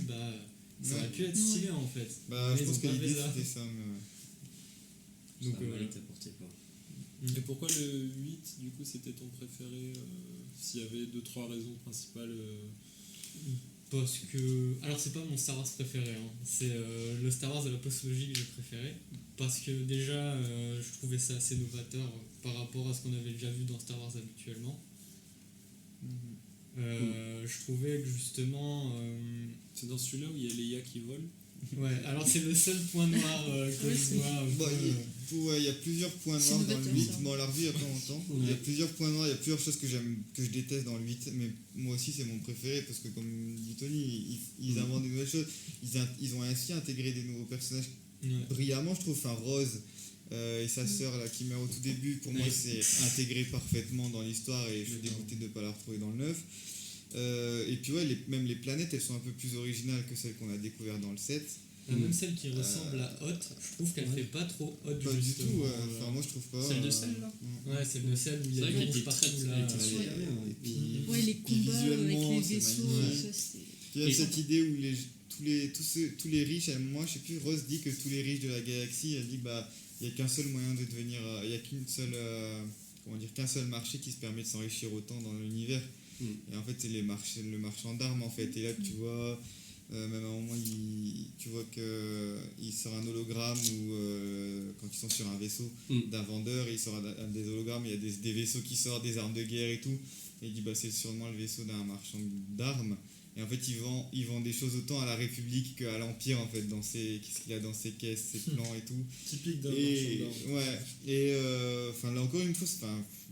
ça aurait pu être stylé en fait. Bah, mais je pense que l'idée ça. c'était ça, mais ouais. Donc mérite à porter quoi. Et pourquoi le 8 du coup c'était ton préféré, s'il y avait 2-3 raisons principales Parce que... Alors c'est pas mon Star Wars préféré, hein. C'est le Star Wars de la postlogie que j'ai préféré. Parce que déjà, je trouvais ça assez novateur par rapport à ce qu'on avait déjà vu dans Star Wars habituellement. Je trouvais que justement... C'est dans celui-là où il y a Leia qui vole. Ouais, alors c'est le seul point noir que je vois. Bon, il y a plusieurs points C'est noirs dans novateur, le 8. ça. Bon, on l'a revu il y a pas longtemps. Il y a plusieurs points noirs, il y a plusieurs choses que je déteste dans le 8, mais moi aussi c'est mon préféré parce que comme dit Tony, ils inventent des nouvelles choses. Ils ont ainsi intégré des nouveaux personnages brillamment, je trouve. Enfin, Rose et sa sœur là, qui meurt au tout début, pour moi c'est intégré parfaitement dans l'histoire, et je suis dégoûté de ne pas la retrouver dans le 9. Et puis ouais, même les planètes elles sont un peu plus originales que celles qu'on a découvertes dans le 7. Même celle qui ressemble à Hoth, je trouve qu'elle fait pas trop Hoth Pas du justement. tout, enfin moi je trouve pas. Celle de celle là. Ouais, celle de celle où il y a C'est vrai des qu'elle rouges était partout très là. Et puis, Ouais, les puis combats avec visuellement, les c'est vaisseaux, magnifique. ça c'était... Puis il y a cette idée où tous les riches, à un moment, je sais plus, Rose dit que tous les riches de la galaxie, elle dit il n'y a qu'un seul moyen de devenir, il n'y a qu'un seul marché qui se permet de s'enrichir autant dans l'univers. Et en fait c'est le marchand d'armes en fait. Et là tu vois, même à un moment tu vois qu'il sort un hologramme où quand ils sont sur un vaisseau d'un vendeur, il sort des hologrammes, il y a des vaisseaux qui sortent, des armes de guerre et tout. Et il dit c'est sûrement le vaisseau d'un marchand d'armes. Et en fait, il vend des choses autant à la République qu'à l'Empire, en fait, qu'est-ce qu'il a dans ses caisses, ses plans et tout. Typique d'un marchand d'armes. Ouais, et là encore une fois,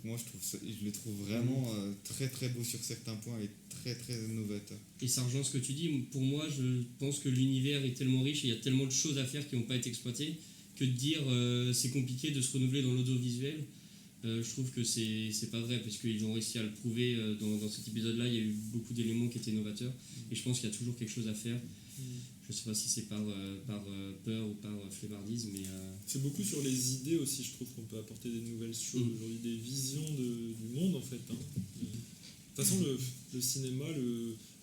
moi je le trouve vraiment très très beau sur certains points et très très novateur. Et ça rejoint ce que tu dis, pour moi je pense que l'univers est tellement riche et il y a tellement de choses à faire qui n'ont pas été exploitées que de dire c'est compliqué de se renouveler dans l'audiovisuel. Je trouve que c'est pas vrai, parce qu'ils ont réussi à le prouver dans cet épisode-là. Il y a eu beaucoup d'éléments qui étaient novateurs, et je pense qu'il y a toujours quelque chose à faire. Je sais pas si c'est par peur ou par flemme flemmardise, mais C'est beaucoup sur les idées aussi, je trouve qu'on peut apporter des nouvelles choses aujourd'hui, des visions du monde en fait. De toute façon, le cinéma,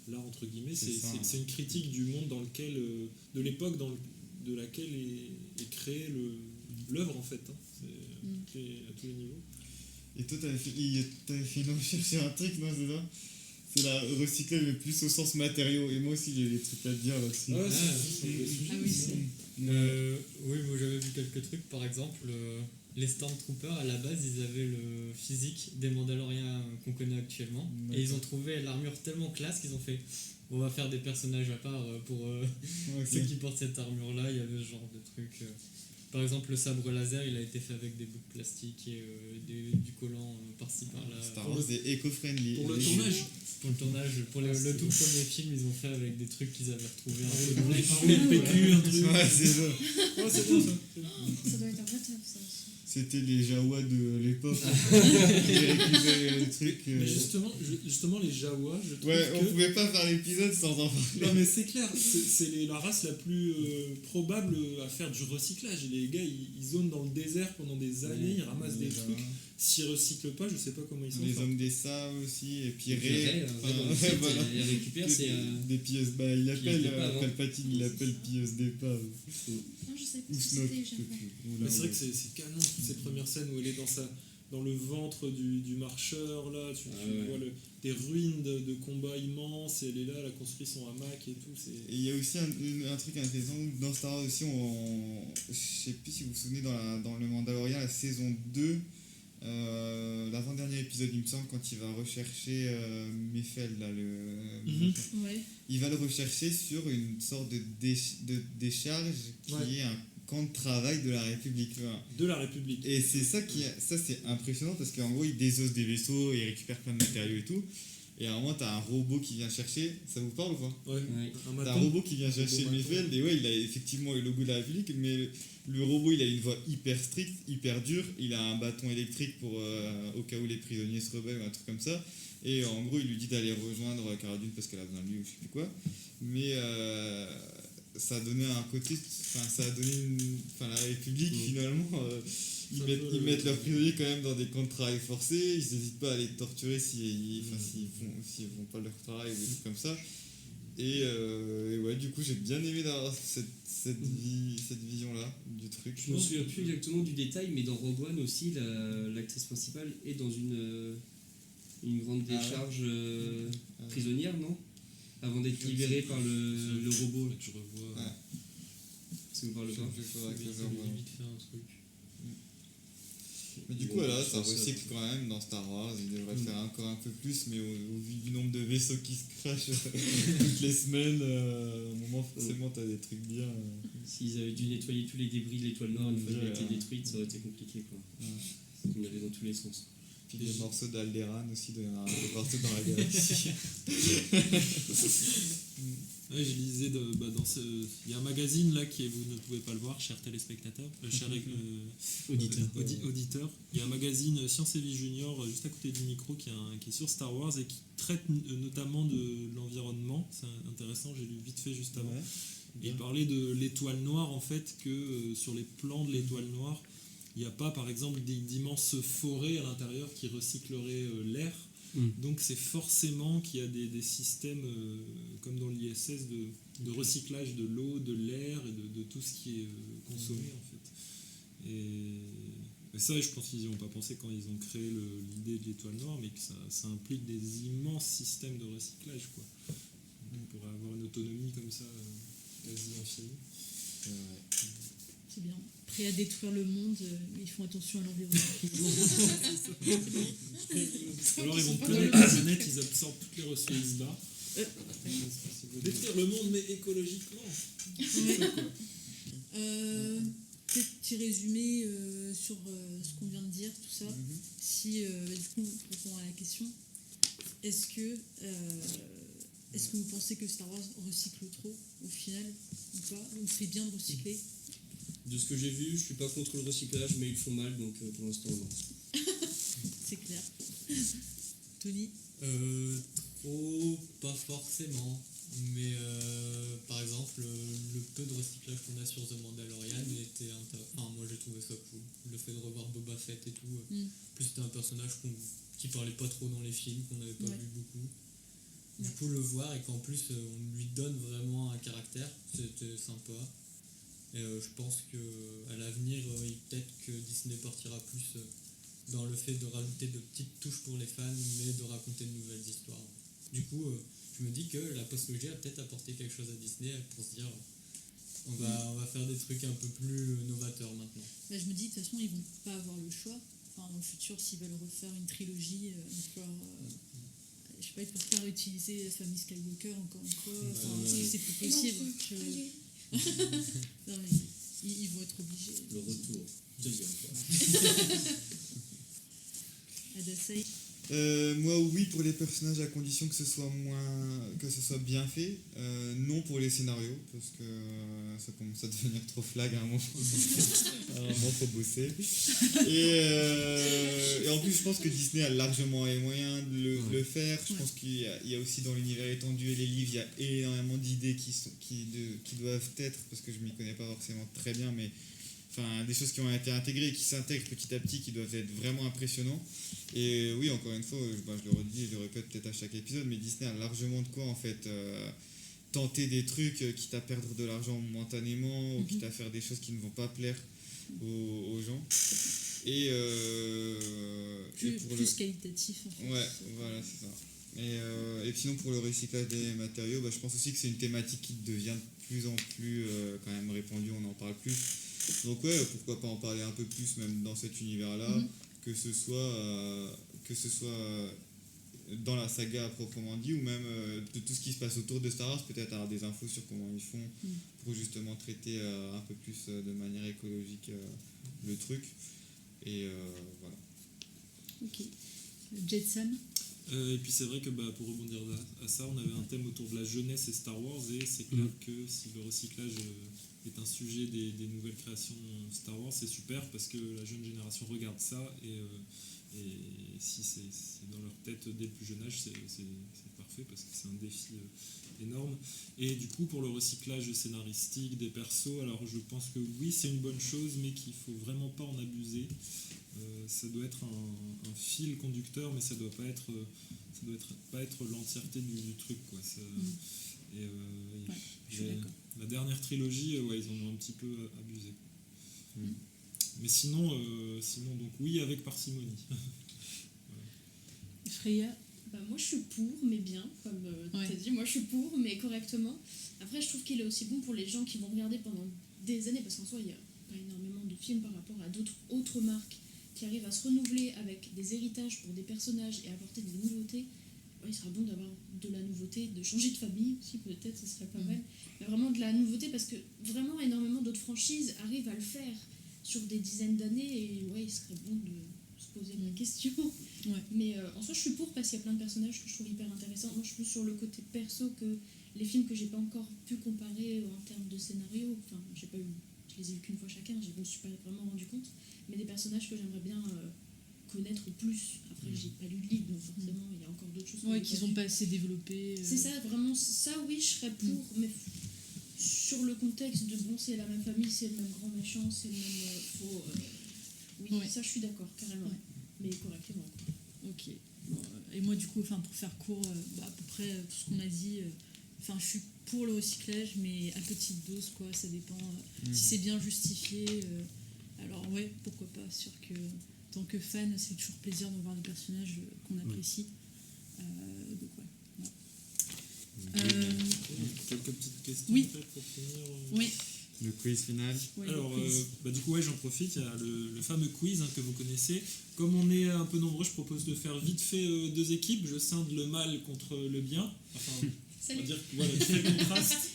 l'art entre guillemets, c'est une critique du monde dans lequel, de l'époque de laquelle est créée l'œuvre en fait. À tous les niveaux. Et toi, t'avais fait une recherche sur un truc, non, c'est ça? C'est la recyclage, mais plus au sens matériaux. Et moi aussi, j'ai des trucs à te dire là-dessus. Oui, moi j'avais vu quelques trucs. Par exemple, les Stormtroopers, à la base, ils avaient le physique des Mandaloriens qu'on connaît actuellement. Et ils ont trouvé l'armure tellement classe qu'ils ont fait on va faire des personnages à part pour ceux qui portent cette armure-là. Il y avait ce genre de trucs. Par exemple, le sabre laser, il a été fait avec des bouts de plastique et du collant par-ci par-là. Star Wars est éco-friendly. Pour le tournage. Pour le tout premier film, ils ont fait avec des trucs qu'ils avaient retrouvés un peu dans les PQ, un truc. Ouais, c'est ça. C'est bon ça. Ça doit être un vrai taf, ça aussi. C'était les Jawa de l'époque. Ils récupéraient les trucs. Mais justement, les Jawa, je trouve on pouvait pas faire l'épisode sans en parler. Non mais c'est clair, c'est la race la plus probable à faire du recyclage. Et les gars, ils zonent dans le désert pendant des années, ils ramassent des trucs. S'ils recyclent pas, je sais pas comment ils sont. Les hommes des Sables aussi, et puis Rey, il récupère des pièces. Bah, il appelle Palpatine, il appelle pièces d'épave. Non, je sais pas Ou si Snoke. c'était Jawa. Mais c'est vrai que c'est canon, toutes ces premières scènes où elle est dans le ventre du marcheur, là, tu vois des ruines de combats immenses, et elle est là, elle a construit son hamac et tout. Et il y a aussi un truc intéressant, dans Star Wars aussi, je sais plus si vous vous souvenez, dans le Mandalorian, la saison 2, l'avant-dernier épisode, il me semble, quand il va rechercher Mefeld, là, il va le rechercher sur une sorte de décharge qui est un camp de travail de la République. Voilà. De la République. Et c'est ça c'est impressionnant parce qu'en gros, il désosse des vaisseaux, il récupère plein de matériaux et tout. Et à un moment, t'as un robot qui vient chercher. Ça vous parle ou pas? Ouais. T'as un robot qui vient chercher Mefeld, et il a effectivement le logo de la République, mais le robot, il a une voix hyper stricte, hyper dure. Il a un bâton électrique pour au cas où les prisonniers se rebellent ou un truc comme ça. Et en gros, il lui dit d'aller rejoindre Cara Dune parce qu'elle a besoin de lui ou je sais plus quoi. Mais ça a donné un côté, ça a donné la République finalement. Ils mettent leurs prisonniers quand même dans des camps de travail forcés, ils n'hésitent pas à les torturer s'ils font pas leur travail ou des trucs comme ça. Et ouais, du coup, j'ai bien aimé cette vision-là du truc. Je me souviens plus exactement du détail, mais dans Rogue One aussi, l'actrice principale est dans une grande décharge prisonnière, non? Avant d'être libérée par le robot. Je revois. Ouais. Ça vous parle pas? Mais du coup, voilà, ça recycle quand même dans Star Wars. Il devrait faire encore un peu plus, mais au vu du nombre de vaisseaux qui se crachent toutes les semaines, à un moment, forcément, t'as des trucs bien. S'ils avaient dû nettoyer tous les débris de l'étoile noire une fois qu'elle a été détruite, ça aurait été compliqué, quoi. Il y en avait dans tous les sens. Puis des morceaux d'Alderaan aussi, de partout dans la galaxie. Ouais, je lisais il y a un magazine là vous ne pouvez pas le voir, chers téléspectateurs, chers auditeurs. Il y a un magazine Science et Vie Junior juste à côté du micro qui est sur Star Wars et qui traite notamment de l'environnement. C'est intéressant, j'ai lu vite fait juste avant. Ouais, et il parlait de l'étoile noire en fait, que sur les plans de l'étoile noire, il n'y a pas par exemple d'immenses forêts à l'intérieur qui recycleraient l'air. Donc c'est forcément qu'il y a des systèmes comme dans l'ISS de recyclage de l'eau, de l'air et de tout ce qui est consommé en fait. Et ça, je pense qu'ils n'y ont pas pensé quand ils ont créé l'idée de l'étoile noire, mais que ça implique des immenses systèmes de recyclage, quoi. On pourrait avoir une autonomie comme ça quasi infinie. C'est bien. Prêts à détruire le monde, mais ils font attention à l'environnement. Alors ils vont connaître la planète, ils absorbent toutes les ressources et ils se barrent. Détruire le monde, mais écologiquement. Peut-être petit résumé sur ce qu'on vient de dire, tout ça. Si, du coup, on répond à la question, est-ce que vous pensez que Star Wars recycle trop au final ou pas? On fait bien de recycler? De ce que j'ai vu, je suis pas contre le recyclage, mais ils font mal, donc pour l'instant non. C'est clair. Tony? Trop, pas forcément. Mais par exemple, le peu de recyclage qu'on a sur The Mandalorian était enfin, moi j'ai trouvé ça cool. Le fait de revoir Boba Fett et tout. Plus c'était un personnage qui parlait pas trop dans les films, qu'on n'avait pas vu beaucoup. Du coup, le voir et qu'en plus on lui donne vraiment un caractère, c'était sympa. Et je pense qu'à l'avenir, peut-être que Disney partira plus dans le fait de rajouter de petites touches pour les fans, mais de raconter de nouvelles histoires. Du coup, je me dis que la postlogie a peut-être apporté quelque chose à Disney pour se dire on va faire des trucs un peu plus novateurs maintenant. Bah, je me dis de toute façon ils vont pas avoir le choix. Enfin, dans le futur, s'ils veulent refaire une trilogie, je sais pas, ils peuvent pas réutiliser la famille Skywalker encore une fois. C'est plus possible. Non, mais ils vont être obligés. Le retour. Deuxième fois. Adasai. Moi oui pour les personnages à condition que ce soit bien fait. Non pour les scénarios parce que ça commence à devenir trop flag à un moment. Faut bosser. Et en plus je pense que Disney a largement les moyens de le faire. Je pense qu'il y a aussi dans l'univers étendu et les livres, il y a énormément d'idées qui doivent être, parce que je m'y connais pas forcément très bien, mais enfin, des choses qui ont été intégrées et qui s'intègrent petit à petit, qui doivent être vraiment impressionnants. Et oui, encore une fois, je le redis et je le répète peut-être à chaque épisode, mais Disney a largement de quoi en fait tenter des trucs quitte à perdre de l'argent momentanément ou quitte à faire des choses qui ne vont pas plaire aux gens. Et Plus qualitatif en fait. Ouais, voilà, c'est ça. Et sinon pour le recyclage des matériaux, je pense aussi que c'est une thématique qui devient de plus en plus quand même répandue, on en parle plus. Donc ouais, pourquoi pas en parler un peu plus même dans cet univers-là, que ce soit dans la saga à proprement dit, ou même de tout ce qui se passe autour de Star Wars, peut-être avoir des infos sur comment ils font pour justement traiter un peu plus de manière écologique le truc. Et voilà. Ok. Jetson. Et puis c'est vrai que pour rebondir à ça, on avait un thème autour de la jeunesse et Star Wars, et c'est clair que si le recyclage est un sujet des nouvelles créations Star Wars, c'est super parce que la jeune génération regarde ça, et si c'est dans leur tête dès le plus jeune âge, c'est parfait parce que c'est un défi énorme. Et du coup, pour le recyclage scénaristique des persos, alors je pense que oui, c'est une bonne chose, mais qu'il faut vraiment pas en abuser. Ça doit être un fil conducteur, mais ça doit pas être l'entièreté du truc, quoi. La dernière trilogie, ils en ont un petit peu abusé. Mais sinon donc oui, avec parcimonie. Freya. Moi je suis pour, mais bien, comme tu as dit, moi je suis pour, mais correctement. Après je trouve qu'il est aussi bon pour les gens qui vont regarder pendant des années, parce qu'en soi il y a pas énormément de films par rapport à d'autres autres marques qui arrivent à se renouveler avec des héritages pour des personnages et apporter des nouveautés. Il sera bon d'avoir de la nouveauté, de changer de famille aussi, peut-être, ce serait pas mal. Mais vraiment de la nouveauté, parce que vraiment énormément d'autres franchises arrivent à le faire sur des dizaines d'années, et il serait bon de se poser la question. Mais en soi, je suis pour, parce qu'il y a plein de personnages que je trouve hyper intéressants. Moi, je suis plus sur le côté perso que les films que j'ai pas encore pu comparer en termes de scénario. Enfin, je les ai vus qu'une fois chacun, je me suis pas vraiment rendu compte. Mais des personnages que j'aimerais bien connaître plus. Après, j'ai pas lu le livre, donc forcément, il y a encore d'autres choses. Qu'ils ont pas assez développé. C'est ça, vraiment, ça, oui, je serais pour. Mais sur le contexte de c'est la même famille, c'est le même grand méchant, c'est le même. Ça, je suis d'accord, carrément. Mais correctement. Ok. Et moi, du coup, pour faire court, à peu près tout ce qu'on a dit, je suis pour le recyclage, mais à petite dose, quoi. Ça dépend si c'est bien justifié. Alors, pourquoi pas. Sûr que, en tant que fan, c'est toujours plaisir de voir des personnages qu'on apprécie. Donc, Quelques petites questions peut-être pour finir. Le quiz final. Alors, du coup, j'en profite. Il y a le fameux quiz que vous connaissez. Comme on est un peu nombreux, je propose de faire vite fait 2 équipes. Je scinde le mal contre le bien. Enfin, on va dire que très contraste.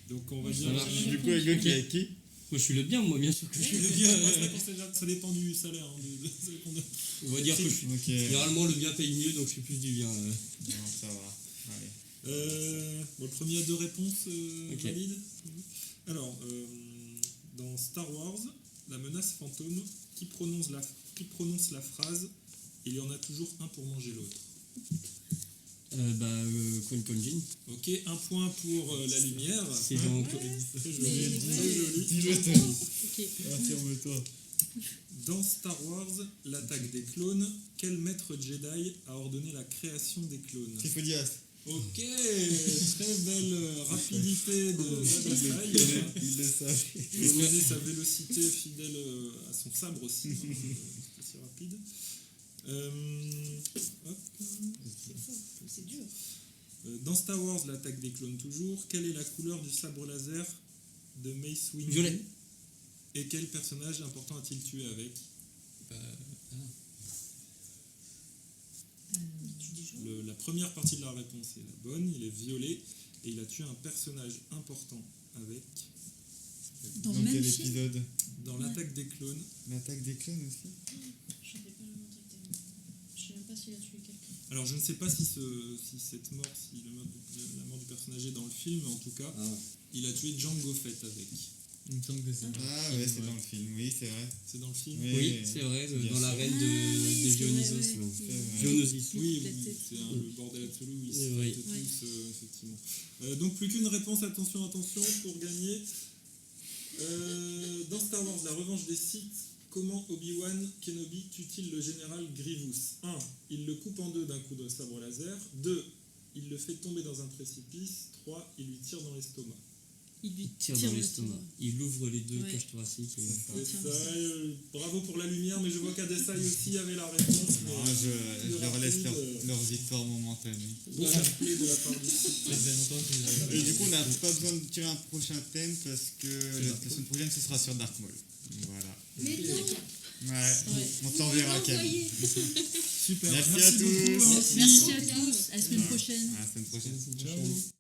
Donc, on va dire. Du coup, Hugo qui est qui? Moi, je suis le bien, moi, bien sûr que je suis le bien. Ça dépend du salaire. On va dire que généralement, le bien paye mieux, donc je suis plus du bien. Non, ça va. Allez. Le premier a 2 réponses valides. Alors, dans Star Wars, la menace fantôme, qui prononce la phrase « Il y en a toujours un pour manger l'autre ». Qui-Gon Jinn. Ok, un point pour la lumière. C'est donc. Très joli, très joli. Dis-le, Tony. Ok. Affirme-toi. Dans Star Wars, l'attaque des clones, quel maître Jedi a ordonné la création des clones? Trifolias. Ok, très belle rapidité de Jedi. Il le savait. Il a usé sa vélocité fidèle à son sabre aussi. C'est aussi rapide. Hop. C'est dur. Dans Star Wars, l'attaque des clones toujours, quelle est la couleur du sabre laser de Mace Windu? Violet. Et quel personnage important a-t-il tué avec? La première partie de la réponse est la bonne, il est violet et il a tué un personnage important avec Dans le Dans même quel film. épisode? dans l'attaque des clones. L'attaque des clones aussi? Je savais pas la mentalité. Je sais même pas s'il a tué quelqu'un. Alors je ne sais pas si cette mort, si la mort du personnage est dans le film, mais en tout cas, il a tué Jango Fett avec. Il me semble que c'est Ah ouais, c'est dans le film, oui, c'est vrai. C'est dans le film? Oui, c'est vrai, bien dans sûr. l'arène Ah, des oui, c'est vrai, Dionysos. ouais. Dionysos. Oui, La oui, tête. c'est le bordel absolu où ils se Oui. fêtent tous, effectivement. Donc plus qu'une réponse, attention, pour gagner. Dans Star Wars, la revanche des Sith, comment Obi-Wan Kenobi tue-t-il le général Grievous? 1. Il le coupe en deux d'un coup de sabre laser. 2. Il le fait tomber dans un précipice. 3. Il lui tire dans l'estomac. Il lui Tire dans l'estomac. Il ouvre les deux cages thoraciques. C'est ça, bravo pour la lumière, mais je vois qu'Adesai aussi avait la réponse. Non, je leur laisse leur victoire momentanée. Bon rappelé de la part du Sith. Ça faisait longtemps que Et du coup, on n'a pas besoin de tirer un prochain thème parce que la semaine prochaine, ce sera sur Dark Maul. Voilà. Mais non. Ouais, on t'enverra Camille. Envoyé. Super, Merci à beaucoup, tous. hein. Merci à tous. À la semaine prochaine. À la semaine prochaine. Ciao.